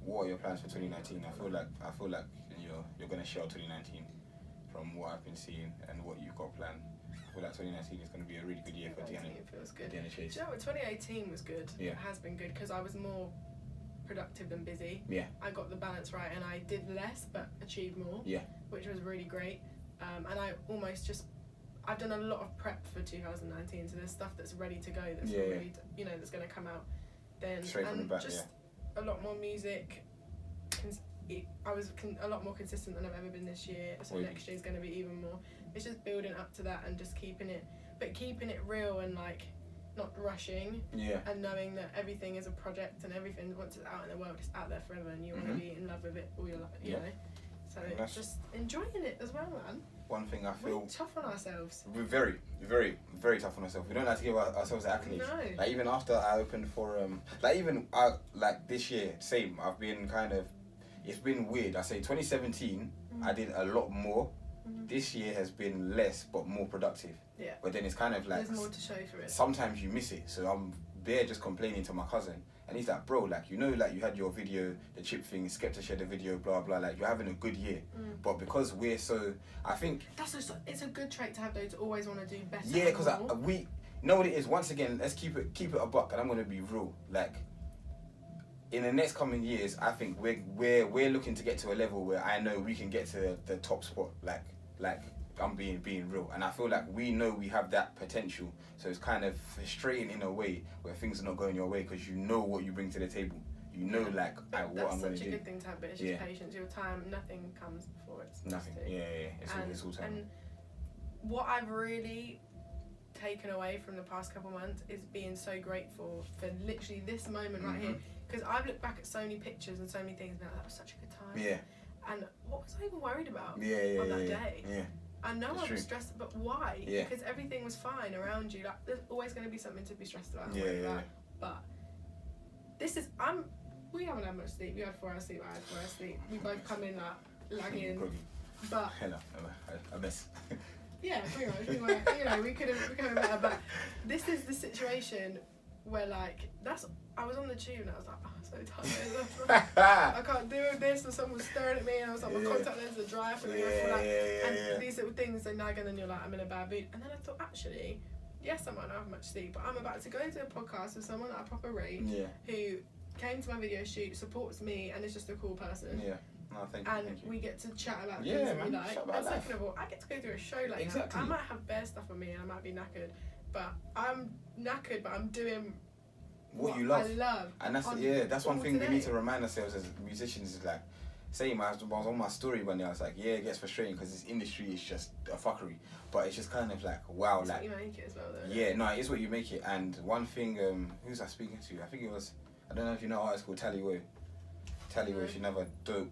what are your plans for 2019? I feel like you're gonna share 2019 from what I've been seeing and what you've got planned. I feel like 2019 is gonna be a really good year for Deanna. It feels good. Deanna Chase. Do you know what? 2018 was good. Yeah. It has been good because I was more productive than busy. Yeah. I got the balance right, and I did less but achieved more. Yeah. Which was really great. And I almost I've done a lot of prep for 2019, so there's stuff that's ready to go. That's ready to, that's going to come out then. Straight from the back, a lot more music. I was a lot more consistent than I've ever been this year. So next year is going to be even more. It's just building up to that and just keeping it real and like not rushing. Yeah. And knowing that everything is a project and everything, once it's out in the world, it's out there forever, and you want to be in love with it all your life. You know. So just enjoying it as well, man. One thing I feel... We're tough on ourselves. We're very, very, very tough on ourselves. We don't like to give ourselves accolades. No. Like, even after I opened for... like, this year, same. I've been kind of... It's been weird. I say 2017, I did a lot more. This year has been less, but more productive. Yeah. But then it's kind of like... There's more to show for it. Sometimes you miss it. So I'm there just complaining to my cousin. And he's like, bro, like, you know, like, you had your video, the chip thing, Skepta shared the video, blah, blah, like, you're having a good year. But because we're so, I think... It's a good trait to have, though, to always want to do better. Yeah, because we know what it is. Once again, let's keep it a buck, and I'm going to be real. Like, in the next coming years, I think we're looking to get to a level where I know we can get to the top spot. Like I'm being real, and I feel like we know we have that potential. So it's kind of frustrating in a way where things are not going your way because you know what you bring to the table. You know, like, what I'm going to do. That's such a good thing to have, but it's just patience. Your time, nothing comes before it's nothing. Yeah. It's all time. And what I've really taken away from the past couple months is being so grateful for literally this moment right here. Because I've looked back at so many pictures and so many things and been like, that was such a good time. Yeah. And what was I even worried about on that day? Yeah. I know I was stressed, but why? Yeah. Because everything was fine around you. Like, there's always going to be something to be stressed about. Yeah. But this is, we haven't had much sleep. We had 4 hours sleep, I had 4 hours sleep. We both come in like lagging. But hello, I miss. Yeah, pretty much. We could have become better. But this is the situation where, like, I was on the tube and I was like, oh, I'm so tired. I can't do this. And someone was staring at me and I was like, my contact lenses are dry. And these little things, they nag, and then you're like, I'm in a bad mood. And then I thought, actually, yes, I might not have much sleep, but I'm about to go to a podcast with someone that I proper rate, who came to my video shoot, supports me, and is just a cool person. Yeah. No, thank you. We get to chat about things that we like. And second of all, I get to go to a show like that. I might have bare stuff on me and I might be knackered, but I'm doing what you love. I love. And that's one thing we need to remind ourselves as musicians is like, same, I was on my story one day, I was like, yeah, it gets frustrating because this industry is just a fuckery. But it's just kind of like, wow. It's like, what you make it as well, though. Yeah, no, it is what you make it. And one thing, who was I speaking to? I think it was, I don't know if you know an artist called Tallyway. She's another dope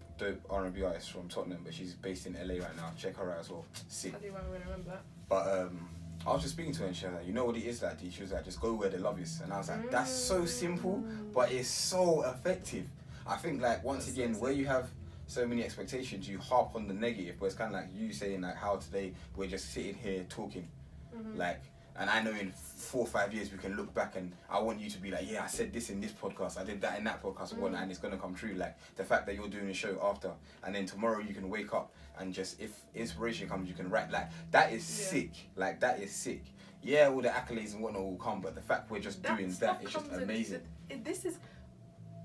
R&B artist from Tottenham, but she's based in LA right now. Check her out as well. Sick. I do remember that. But I was just speaking to her and she was like, you know what it is like, Dee? She was like, just go where the love is. And I was like, that's so simple, but it's so effective. I think, like, once again, where you have so many expectations, you harp on the negative, but it's kind of like you saying, like, how today we're just sitting here talking. Like, and I know in 4 or 5 years we can look back and I want you to be like, yeah, I said this in this podcast, I did that in that podcast, and it's gonna come true. Like, the fact that you're doing a show after, and then tomorrow you can wake up and just, if inspiration comes, you can write. Like, that is sick. Like, that is sick. Yeah, all the accolades and whatnot will come, but the fact we're just doing that is just amazing. This is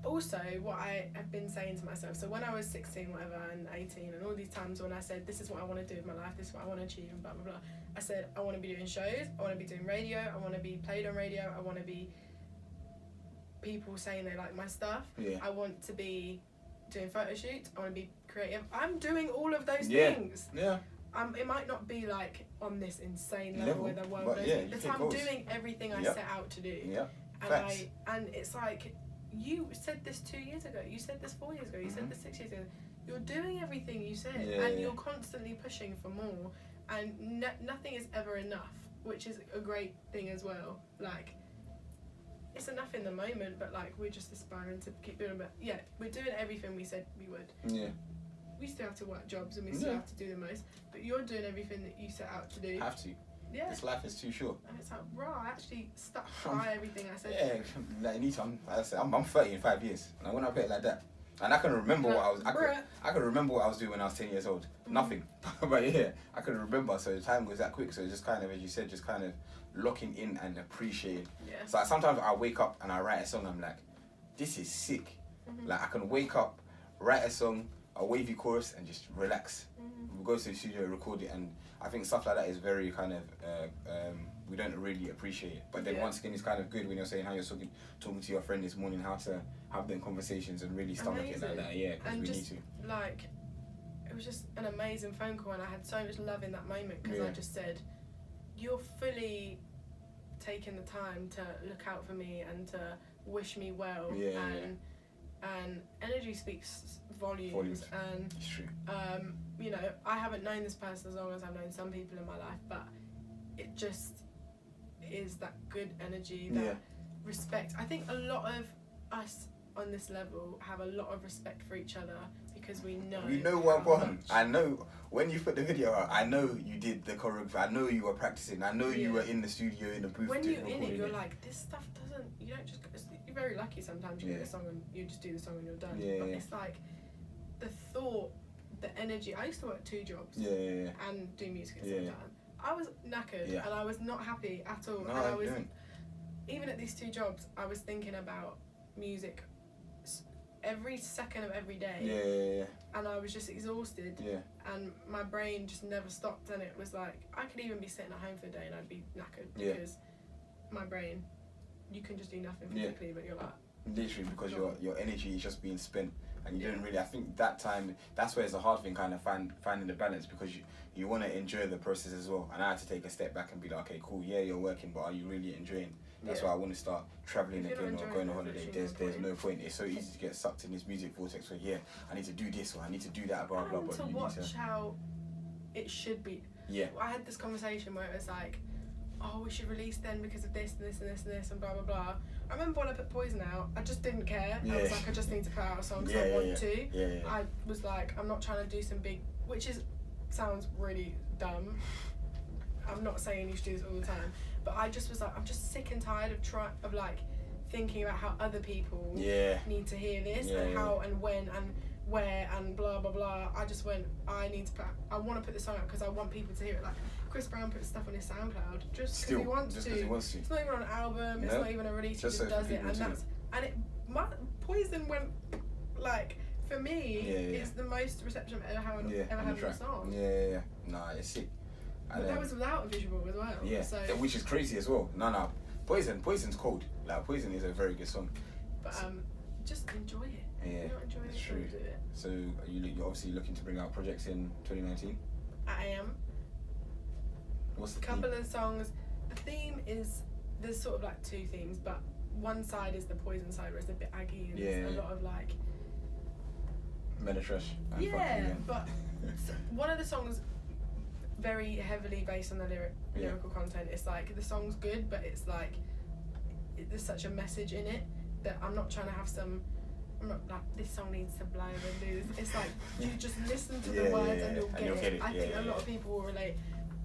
also what I have been saying to myself. So when I was 16, whatever, and 18, and all these times when I said, this is what I want to do with my life, this is what I want to achieve, and blah, blah, blah. I said, I want to be doing shows, I want to be doing radio, I want to be played on radio, I want to be people saying they like my stuff. Yeah. I want to be doing photo shoots, I want to be creative. I'm doing all of those things. Yeah. It might not be like on this insane level where the world knows it, but I'm doing everything I set out to do. Yeah. And it's like, you said this 2 years ago, you said this 4 years ago, you said this 6 years ago. You're doing everything you said, and you're constantly pushing for more, and nothing is ever enough, which is a great thing as well. Like, it's enough in the moment, but like, we're just aspiring to keep doing it. But yeah, we're doing everything we said we would. Yeah. We still have to work jobs and we still have to do the most, but you're doing everything that you set out to do. Have to. Yeah. This life is too short. And it's like, bro, I actually stuck by everything I said. Yeah, like, anytime. I'm 30 in 5 years, and when I put it like that, and I can remember what I was. I can remember what I was doing when I was 10 years old. Nothing, but yeah, I can remember. So time goes that quick. So just kind of, as you said, just kind of locking in and appreciating. Yeah. So like, sometimes I wake up and I write a song. I'm like, this is sick. Like, I can wake up, write a song, a wavy chorus, and just relax. We'll go to the studio, record it, and I think stuff like that is very kind of we don't really appreciate it. But then once again, it's kind of good when you're saying how you're talking to your friend this morning, how to have them conversations and really stomach it like that. Yeah, because we need to. Like, it was just an amazing phone call, and I had so much love in that moment because I just said, you're fully taking the time to look out for me and to wish me well, and and energy speaks volumes. And it's true. you know, I haven't known this person as long as I've known some people in my life, but it just is that good energy, that respect. I think a lot of us on this level have a lot of respect for each other because we know what one. I know when you put the video out, I know you did the choreography, I know you were practicing, I know you were in the studio in the booth. When you're in it, you're like, this stuff doesn't, you don't just, you're very lucky sometimes you get a song and you just do the song and you're done. But it's like the thought, the energy. I used to work 2 jobs and do music at the same time. I was knackered and I was not happy at all. No, and I was, even at these 2 jobs, I was thinking about music every second of every day. And I was just exhausted. And my brain just never stopped. And it was like, I could even be sitting at home for a day and I'd be knackered because my brain, you can just do nothing physically, but you're like... Literally, because your energy is just being spent. And you don't really, I think that time, that's where it's a hard thing, kind of finding the balance, because you want to enjoy the process as well. And I had to take a step back and be like, okay, cool, you're working, but are you really enjoying? That's why I want to start traveling again or going on holiday. There's no point. It's so easy to get sucked in this music vortex where, I need to do this or I need to do that, blah, blah, blah. And to watch how it should be. I had this conversation where it was like, oh, we should release then because of this and this and this and this and blah, blah, blah. I remember when I put Poison out, I just didn't care. I was like, I just need to put out a song because I want to. I was like, I'm not trying to do some big, sounds really dumb. I'm not saying you should do this all the time, but I just was like, I'm just sick and tired of thinking about how other people need to hear this and how and when and where and blah blah blah. I just went, I want to put this song out because I want people to hear it. Like Chris Brown puts stuff on his SoundCloud just because he wants to. It's not even on an album. It's not even a release. He just does it, Poison went like, for me, it's the most reception I've ever had of a song. Nah, it's sick. But that was without a visual as well. So. Which is crazy as well. No, Poison's cold. Like Poison is a very good song. But just enjoy it. If you're not enjoying it, don't do it. So you're obviously looking to bring out projects in 2019? I am. What's the couple of songs. The theme is, there's sort of like 2 themes, but one side is the Poison side where it's a bit aggy and there's a lot of like Menatrash. But one of the songs very heavily based on the lyrical content. It's like the song's good, but it's like there's such a message in it that I'm not trying to have some. I'm not like, this song needs to blow and do this. It's like you just listen to the words and you'll get it. I think a lot of people will relate.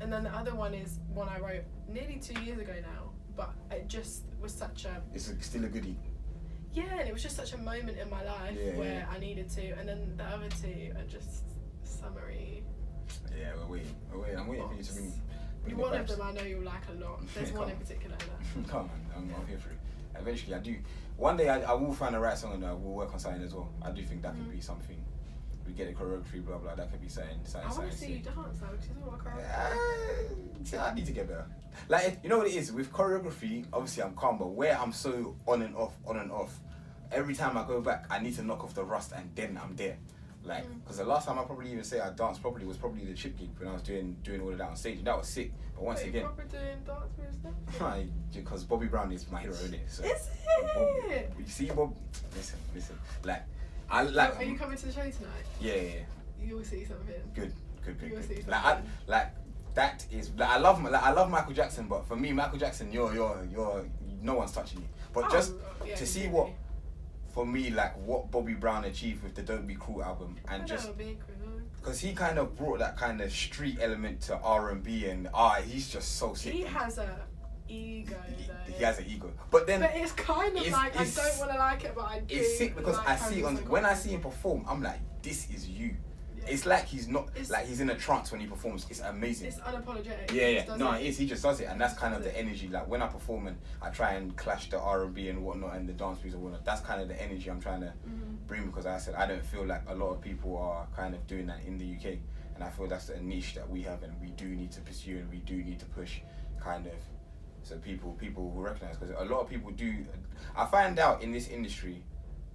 And then the other one is one I wrote nearly 2 years ago now, but it just was such a... It's still a goodie. Yeah, and it was just such a moment in my life where I needed to. And then the other 2 are just summary. Yeah, we're waiting. I'm waiting for you to bring one of them I know you'll like a lot. There's one in particular that... Come on, I'm here for it. Eventually I do. One day I will find the right song and I will work on something as well. I do think that could be something. We get a choreography, blah blah. That could be something. I want to see you dance though, because it's all about choreography. I need to get better. Like, you know what it is with choreography. Obviously, I'm calm, but where I'm so on and off. Every time I go back, I need to knock off the rust, and then I'm there. Like, because the last time I probably even say I danced properly was probably the chip gig when I was doing all of that on stage. That was sick. But once again, proper doing dance moves stuff. Because Bobby Brown is my hero, innit? So, is it? You see, Bob. Listen. Like, I like. Are you coming to the show tonight? Yeah. You will see something. Good. You will see something. That is. Like, I love Michael Jackson, but for me, Michael Jackson, you're no one's touching you. But to see what. For me, like what Bobby Brown achieved with the Don't Be Cruel album, and because he kind of brought that kind of street element to R&B, and he's just so sick. He has a ego. He has an ego, but it's kind of like I don't want to like it, but I do. It's sick because I see when I see him perform, I'm like, this is you. Yeah. It's like he's not like he's in a trance when he performs. It's amazing. It's unapologetic. Yeah. No, it is. He just does it, and that's kind of the energy. Like when I perform and I try and clash the R&B and whatnot and the dance music and whatnot. That's kind of the energy I'm trying to bring, because I said I don't feel like a lot of people are kind of doing that in the UK, and I feel that's a niche that we have and we do need to pursue and we do need to push, kind of, so people will recognize, because a lot of people do. I find out in this industry,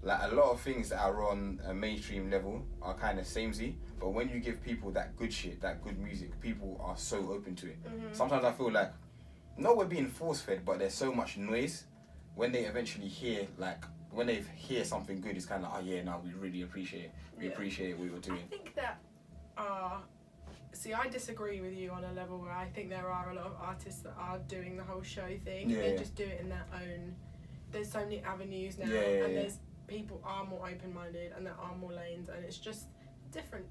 like a lot of things that are on a mainstream level are kind of samey, but when you give people that good shit, that good music, people are so open to it. Sometimes I feel like, no, we're being force fed, but there's so much noise. When they eventually hear like when they hear something good, it's kind of like, oh yeah, no, we really appreciate it. We appreciate what you're doing. I think that see, I disagree with you on a level where I think there are a lot of artists that are doing the whole show thing. They just do it in their own. There's so many avenues now, and there's people are more open-minded, and there are more lanes, and it's just different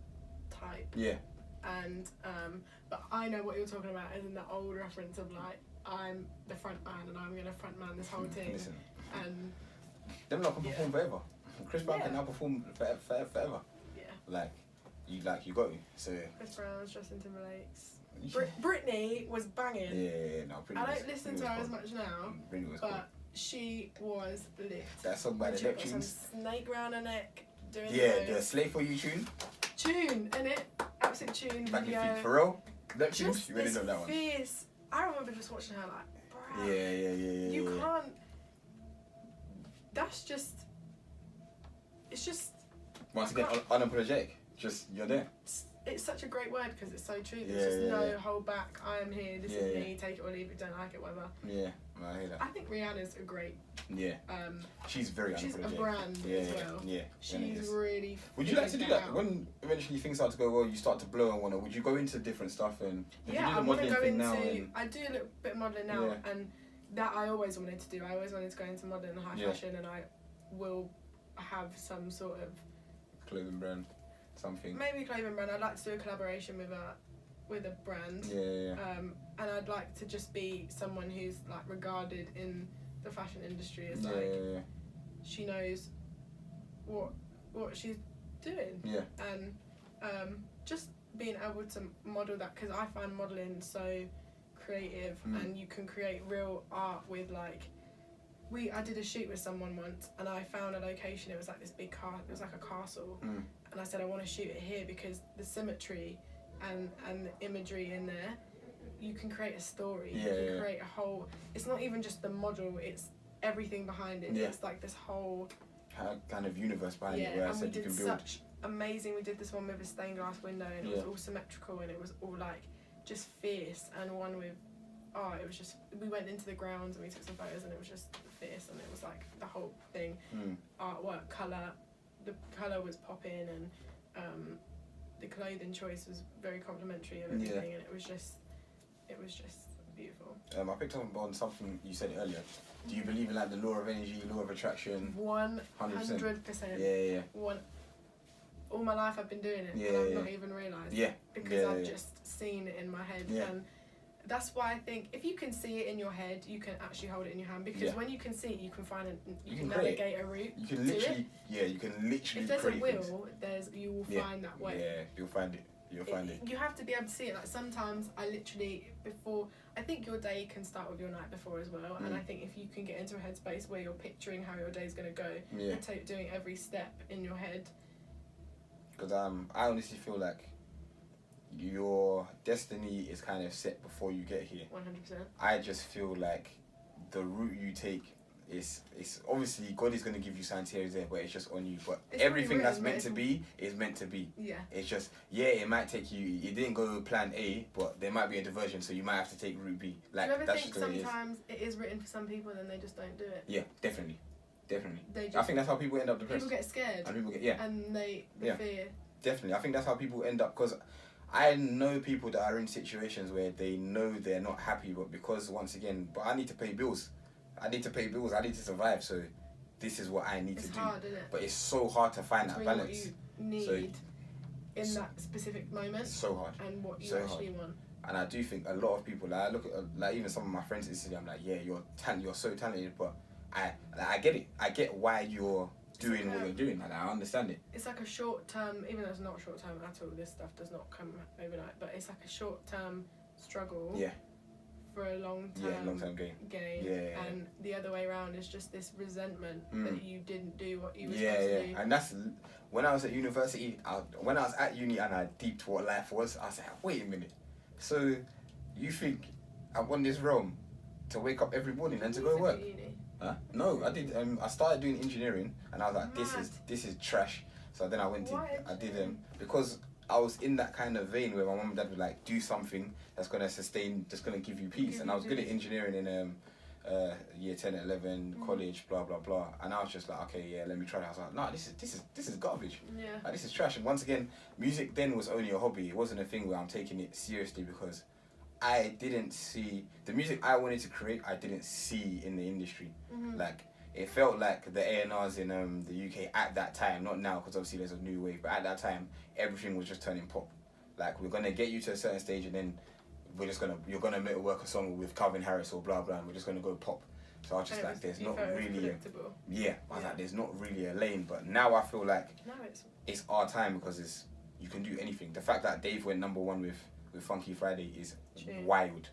type. Yeah. And but I know what you're talking about, as in the old reference of like, I'm the front man and I'm gonna front man this whole thing. Listen, and them lot can perform forever. Chris Brown can now perform forever. Yeah. Like you got me. So Chris Brown's, Justin Timberlake's. Brittany was banging. Yeah, no, I don't listen to her as much now, but cool. She was lit. That song by the Neptunes. Some snake round her neck. Doing the Slave For You tune. Innit? Absolute tune. Back video. in feet. For real? Neptunes? You really know that one. Fierce. I remember just watching her like, bruh. Yeah. You can't. That's just. It's just. Once again, unapologetic. Just, you're there. It's such a great word because it's so true. There's just no hold back. I am here. This is me. Take it or leave it. Don't like it. Whatever. Yeah, I hear that. I think Rihanna's a great. Yeah. She's very unapologetic. She's a brand as well. Yeah. She's really. Would you like to do that when eventually things start to go well? You start to blow and whatnot. Would you go into different stuff and? I want to go into. I do a little bit of modelling now, and that I always wanted to do. I always wanted to go into modelling and high fashion, and I will have some sort of clothing brand. Something. Maybe clothing brand. I'd like to do a collaboration with a brand. Yeah. And I'd like to just be someone who's like regarded in the fashion industry as she knows what she's doing. Yeah. And just being able to model that, because I find modeling so creative, and you can create real art with like. I did a shoot with someone once, and I found a location. It was like this big it was like a castle. And I said, I want to shoot it here because the symmetry and the imagery in there, you can create a story. You can create a whole. It's not even just the model; it's everything behind it. It's like this whole kind of universe behind it. Where and I said we you did can build. such amazing. We did this one with a stained glass window, and it was all symmetrical, and it was all like just fierce, and one with. It was just. We went into the grounds and we took some photos, and it was just fierce, and it was like the whole thing, artwork, colour. The colour was popping, and the clothing choice was very complimentary of everything, and it was just beautiful. I picked up on something you said earlier. Do you believe in like the law of energy, law of attraction? 100%. All my life I've been doing it, and I've not even realised. Because I've just seen it in my head, and that's why I think if you can see it in your head, you can actually hold it in your hand. Because when you can see it, you can find you can navigate a route. You can literally, you can literally. If there's a will, things. you will find that way. Yeah, you'll find it. You have to be able to see it. Like sometimes I literally I think your day can start with your night before as well. And I think if you can get into a headspace where you're picturing how your day's gonna go, and doing every step in your head. Because I honestly feel like your destiny is kind of set before you get here. 100%. I just feel like the route you take is obviously God is going to give you signs here and there, but it's just on you. But it's everything that's meant to be is meant to be. Yeah. It's just it might take you. It didn't go plan A, but there might be a diversion, so you might have to take route B. Like do you ever that's think just the way sometimes it is written for some people and they just don't do it? Yeah, definitely. I think that's how people end up depressed. People get scared. And people get And they fear. Definitely, I think that's how people end up. Because I know people that are in situations where they know they're not happy, but because once again, I need to pay bills. I need to survive. So this is what I need to do. It's hard, isn't it? But it's so hard to find that balance. What you need in that specific moment. It's so hard. And what you actually want. And I do think a lot of people, like I look at like even some of my friends in the city, I'm like, you're so talented, but I get it. I get why you're doing what you're doing, and I understand it. It's like a short term, even though it's not short term at all, this stuff does not come overnight, but it's like a short term struggle for a long term gain. And the other way around is just this resentment that you didn't do what you were supposed to do. And that's when I was at university, when I was at uni and I deeped what life was, I was like, wait a minute, so you think I want this realm to wake up every morning and to go work? Huh? No, I did. I started doing engineering, and I was like, this is trash. So then I went I did because I was in that kind of vein where my mum and dad would like do something that's gonna sustain, just gonna give you peace. And I was good at engineering in year 10, 11, college, blah blah blah, and I was just like, okay, yeah, let me try that. I was like, no, this is garbage. Yeah. Like, this is trash. And once again, music then was only a hobby. It wasn't a thing where I'm taking it seriously because I didn't see the music I wanted to create. I didn't see in the industry. Like, it felt like the A&Rs in the UK at that time, not now because obviously there's a new wave, but at that time everything was just turning pop. Like, we're gonna get you to a certain stage and then you're gonna work a song with Calvin Harris or blah blah, and we're just gonna go pop. So I was just like, there's not really like, there's not really a lane. But now I feel like it's our time because you can do anything. The fact that Dave went #1 with Funky Friday is wild.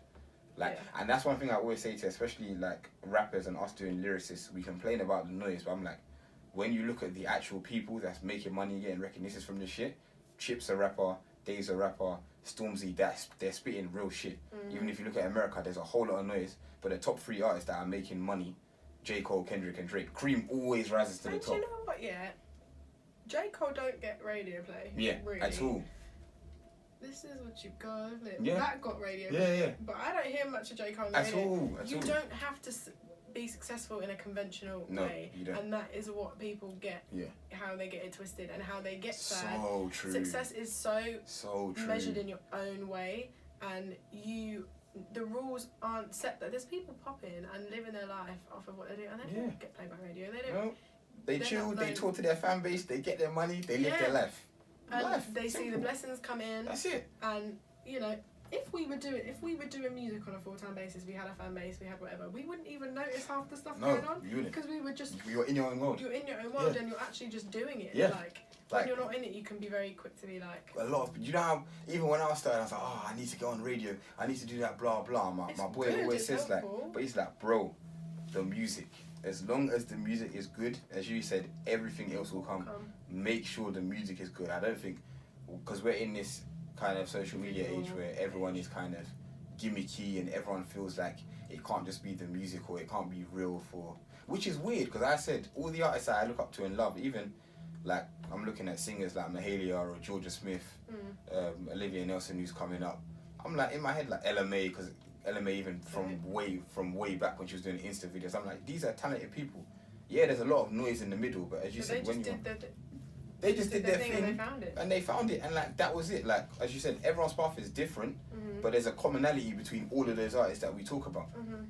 Like, and that's one thing I always say to especially like rappers and us doing lyricists. We complain about the noise, but I'm like, when you look at the actual people that's making money, getting recognition from this shit, Chip's a rapper, Dave's a rapper, Stormzy, they're spitting real shit. Even if you look at America, there's a whole lot of noise, but the top 3 artists that are making money, J. Cole, Kendrick and Drake, Cream always rises to the top. You know what, J. Cole don't get radio play. Yeah, really. at all. This is what you got, isn't it? Yeah. That got radio Yeah, play. yeah. But I don't hear much of J. Cole on At radio. all. You don't have to be successful in a conventional way. You don't. And that is what people get. Yeah. How they get it twisted and how they get sad. So true. Success is so true. measured in your own way, and the rules aren't set. That there's people popping and living their life off of what they do, and they don't get played by radio. They don't. No. They chill. They talk to their fan base. They get their money. They live their life. And they see the blessings come in. That's it. And you know, if we were doing music on a full-time basis, we had a fan base, we had whatever, we wouldn't even notice half the stuff going on. You wouldn't. Because we would just. You're in your own world. You're in your own world, and you're actually just doing it. Yeah. Like when you're not in it, you can be very quick to be like. A lot of, you know how even when I was starting, I was like, oh, I need to go on radio. I need to do that, blah blah. My boy always says helpful. but he's like, bro, the music. As long as the music is good, as you said, everything else will come. Make sure the music is good. I don't think, because we're in this kind of social media age where everyone is kind of gimmicky and everyone feels like it can't just be the music or it can't be real which is weird because I said all the artists that I look up to and love, even like I'm looking at singers like Mahalia or Georgia Smith, Olivia Nelson who's coming up. I'm like in my head like LMA, because LMA even from way back when she was doing Insta videos, I'm like, these are talented people. Yeah, there's a lot of noise in the middle, but as you said, they just did their thing and they found it, and like that was it. Like as you said, everyone's path is different, but there's a commonality between all of those artists that we talk about.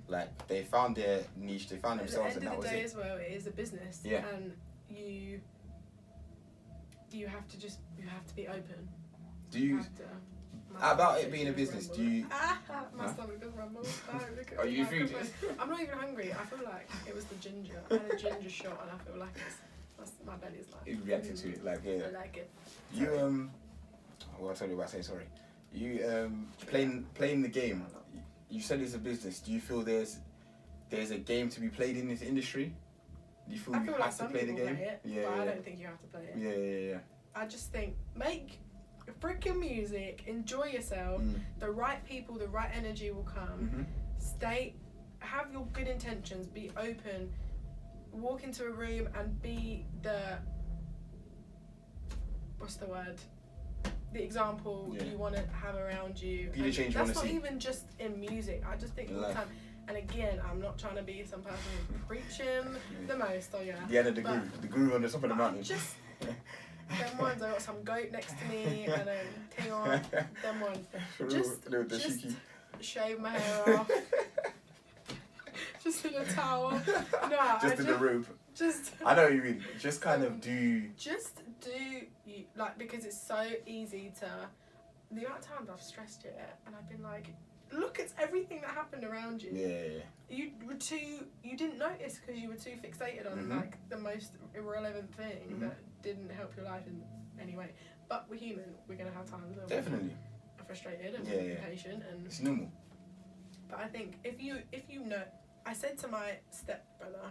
Like they found their niche, they found themselves, and that was it. At the end of the day, as well, it is a business, and you have to be open. Do you? About it being a business, do you? My stomach does rumble. Are you food? I'm not even hungry. I feel like it was the ginger. I had a ginger shot, and I feel like my belly's like. You reacted to it, like I like it. You Well, I'll tell you about saying sorry. You playing the game. You said it's a business. Do you feel there's a game to be played in this industry? Do you feel you like have to play the game? Play it, but I don't think you have to play it. Yeah. I just think make freaking music, enjoy yourself. The right people, the right energy will come. Have your good intentions, be open, walk into a room and be the the example you want to have around you. Be the change you want to see. That's not even just in music. I just think all the time. And again, I'm not trying to be some person who's preaching the most. Deanna the guru on the top of the mountain. Them ones, I got some goat next to me and then ting on. Them ones. Just shave my hair off. Just in a towel. No, just in the room. I know what you mean. Just kind of do. Just do you because it's so easy to. The amount of times I've stressed it and I've been like, look at everything that happened around you. Yeah. You didn't notice because you were too fixated on like the most irrelevant thing that didn't help your life in any way. But we're human. We're gonna have times where we're frustrated and impatient, and it's normal. But I think if you know, I said to my stepbrother,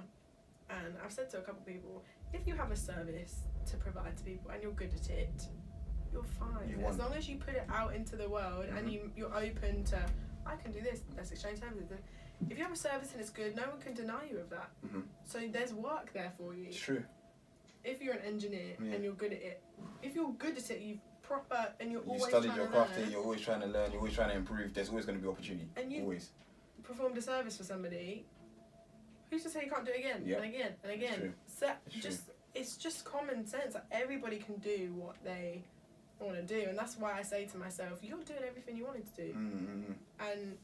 and I've said to a couple of people, if you have a service to provide to people and you're good at it, you're fine. As long as you put it out into the world and you're open to, I can do this, let's exchange services. If you have a service and it's good, no one can deny you of that. So there's work there for you. It's true. If you're an engineer and you're good at it, if you're good at it, you're proper and you're always studied trying your to craft, learn. you're always trying to learn, you're always trying to improve, there's always going to be opportunity. And you always performed a service for somebody, Who's to say you can't do it again Yep. and again and again? True. So It's it's just common sense. Like, everybody can do what they want to do, and that's why I say to myself, you're doing everything you wanted to do, and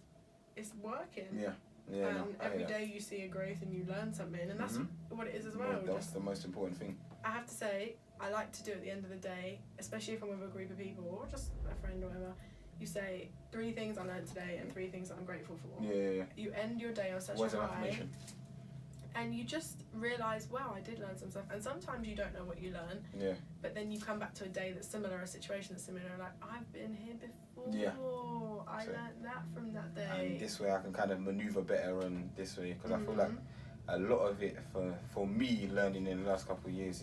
it's working. Yeah. And every day you see a growth and you learn something, and that's what it is as well. That's the most important thing. I have to say, I like to do at the end of the day, especially if I'm with a group of people or just a friend or whatever. You say 3 things I learned today and 3 things that I'm grateful for. Yeah. You end your day on such Words a of high, affirmation. and you just realise, wow, I did learn some stuff. And sometimes you don't know what you learn, Yeah. but then you come back to a day that's similar, a situation that's similar, and like, I've been here before. Yeah. I So- learned that from that day. And this way I can kind of maneuver better on this way, because I feel like a lot of it for me learning in the last couple of years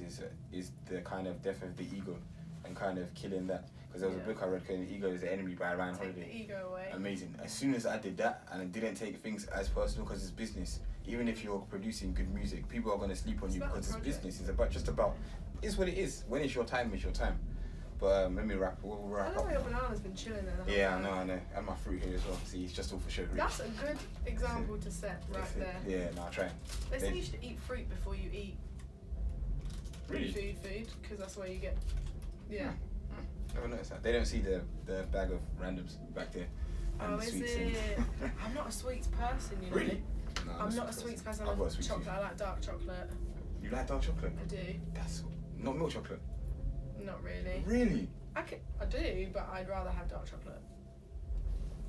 is the kind of death of the ego and kind of killing that. Because there was a book I read called The Ego is the Enemy by Ryan Take Holiday. the ego away. Amazing. As soon as I did that and I didn't take things as personal, because it's business. Even if you're producing good music, people are going to sleep on It's you about because the it's project. business. It's about it's what it is. When it's your time, it's your time. But let me wrap I up. know your banana's been chilling there. the whole Yeah, time. I know. And my fruit here as well. See, it's just all for sugar. That's a good example to set right there. Yeah, no, I'll try. They say you should eat fruit before you eat Really? food, because that's where you get, yeah. Never noticed that. They don't see the bag of randoms back there. And Oh, the is sweets it? I'm not a sweets person, you know. Really? No, I'm not a sweets person. I've I got a like sweet chocolate. tooth. I like dark chocolate. You like dark chocolate? I do. That's not milk chocolate. Not really. Really? I do, but I'd rather have dark chocolate.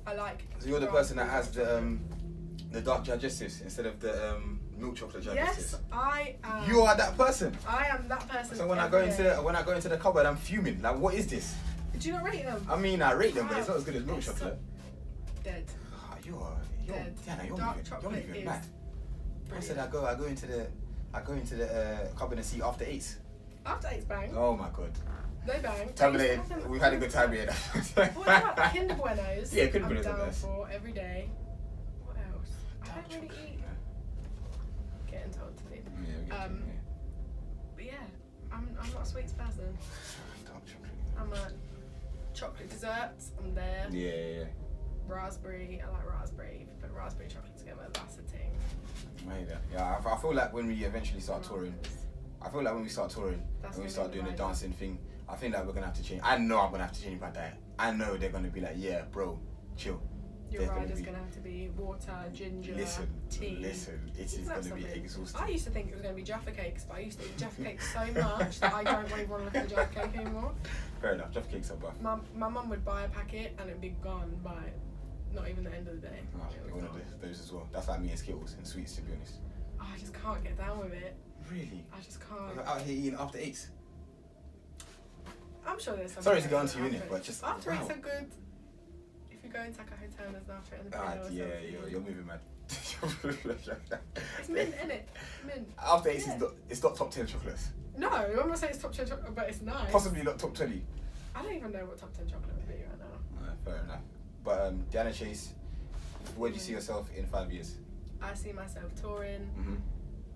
I like. So you're the person that has the dark digestives instead of the milk chocolate digestives. Yes, I am. You are that person. I am that person. So when I every day. go into the cupboard, I'm fuming. Like, what is this? Do you not rate them? I mean, I rate them, but it's not as good as milk They're chocolate. Dead. Ah, you're Dead. Diana, you're Dark moving chocolate is mad. I said brilliant. I go into the cupboard and see after 8s. After 8's bang. Oh my god. They bang. Tabulated. We've had a good time here. What about Kinder Buenos? Yeah, Kinder Buenos are I'm down nice. for every day. What else? I Dark don't really chocolate, eat. Getting told to eat. Yeah, we get you, But yeah, I'm not a sweets person. Dark chocolate. I'm a chocolate desserts. I'm there. Yeah. Raspberry. I like raspberry. If you put raspberry chocolate together, that's a thing. Yeah, I feel like when we eventually start touring, That's when we start when start we doing the ride dancing thing, I think like we're gonna have to change. I know I'm gonna have to change my diet. I know they're gonna be like, yeah, bro, chill. Your There's ride is be- gonna have to be water, ginger, Listen, tea. it is Isn't that gonna be something? exhausting. I used to think it was going to be Jaffa cakes, but I used to eat Jaffa cakes so much that I don't even want to look at the Jaffa cake anymore. Fair enough, Jaffa cakes are buff. My mum would buy a packet and it'd be gone by not even the end of the day. Oh, It was one of gone. those as well. That's like me and Skittles and sweets, to be honest. Oh, I just can't get down with it. Really? I just can't. You're out here eating after 8s. I'm sure there's something. Sorry to go on better to you, than innit, but just after wow. eights are good. If you go into like a hotel and there's an after eight in the Ah, middle or yeah, something. you're moving mad. It's mint, innit? Mint. After 8s Yeah. it's not top 10 chocolates. No, I'm not saying it's top 10 chocolate, but it's nice. Possibly not top 20. I don't even know what top 10 chocolate would be right now. Fair enough. But Deanna Chase, where do you see yourself in 5 years? I see myself touring,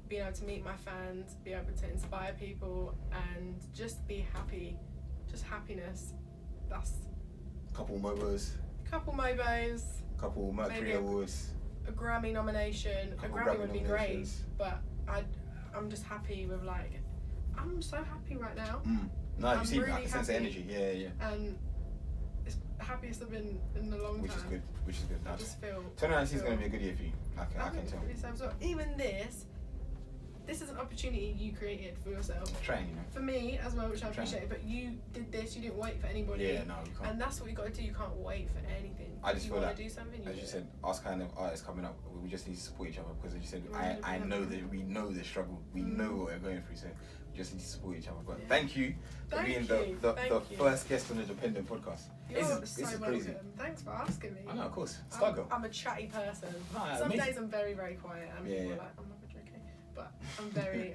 being able to meet my fans, be able to inspire people, and just be happy. Just happiness. That's Couple Mobos, a couple Mobos, couple Mercury Maybe a- Awards. a Grammy nomination. A Couple Grammy Grammy would be great, nominations. but I'm just happy with I'm so happy right now, No, you I'm see, I really can sense the happy. energy. Yeah. and it's the happiest I've been in a long Which is time. good. I Nice. just feel. 2019 is going to be a good year for you. I can tell. So even this is an opportunity you created for yourself. Trying, you know. For me as well, which I Trying. appreciate, but you did this, you didn't wait for anybody. Yeah, no, you can't. And that's what you got to do, you can't wait for anything. I just you feel want like, to do something, as do you it. said, us kind of artists coming up, we just need to support each other because as you said, Right, I yeah. know that we know the struggle, we know what we're going through, so we just need to support each other. But Yeah. thank you for Thank being you, the thank you. first guest on the DeePendent Podcast. You're This so is welcome. crazy. Thanks for asking me. I know, of course. Star girl. I'm a chatty person. Nah, Some amazing. days I'm very, very quiet and Yeah, people yeah. are like, I'm not okay. But I'm very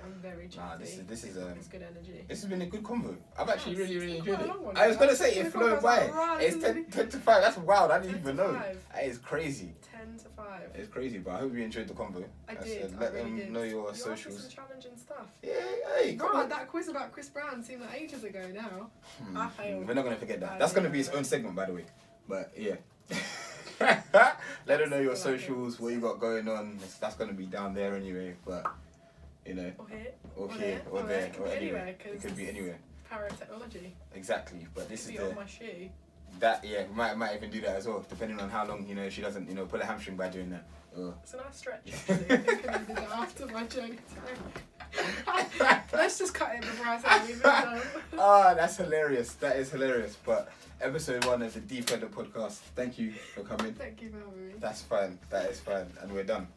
Nah, chatty. this is it's good energy. This has been a good convo. I've actually Yes, really it's enjoyed quite it. a long one, I was yeah. gonna say it This flew podcast by. was right, It's isn't it? 10 to 5. That's wild. I didn't 10 even to know. 5. That is crazy. 10 to 5. It's crazy, but I hope you enjoyed the convo. I As did. said, let I really them did. know your You asked me socials. some challenging stuff. Yeah, hey, come Right, on. that quiz about Chris Brown seemed like ages ago now. I failed. We're not gonna forget that. I That's gonna know. be its own segment, by the way. But yeah. Let them know your socials, what you got going on. That's going to be down there anyway, but, you know. Or here. Or there. It could be anywhere. It could be anywhere. Power of technology. Exactly, but this is on my shoe. That, yeah, might even do that as well, depending on how long, she doesn't, pull a hamstring by doing that. It's a nice stretch, actually. I think I needed that after my journey today. Let's just cut it before I say we moved on. Ah, that's hilarious. That is hilarious. But episode 1 of the DeePendent Podcast. Thank you for coming. Thank you for having me. That's fine. That is fine. And we're done.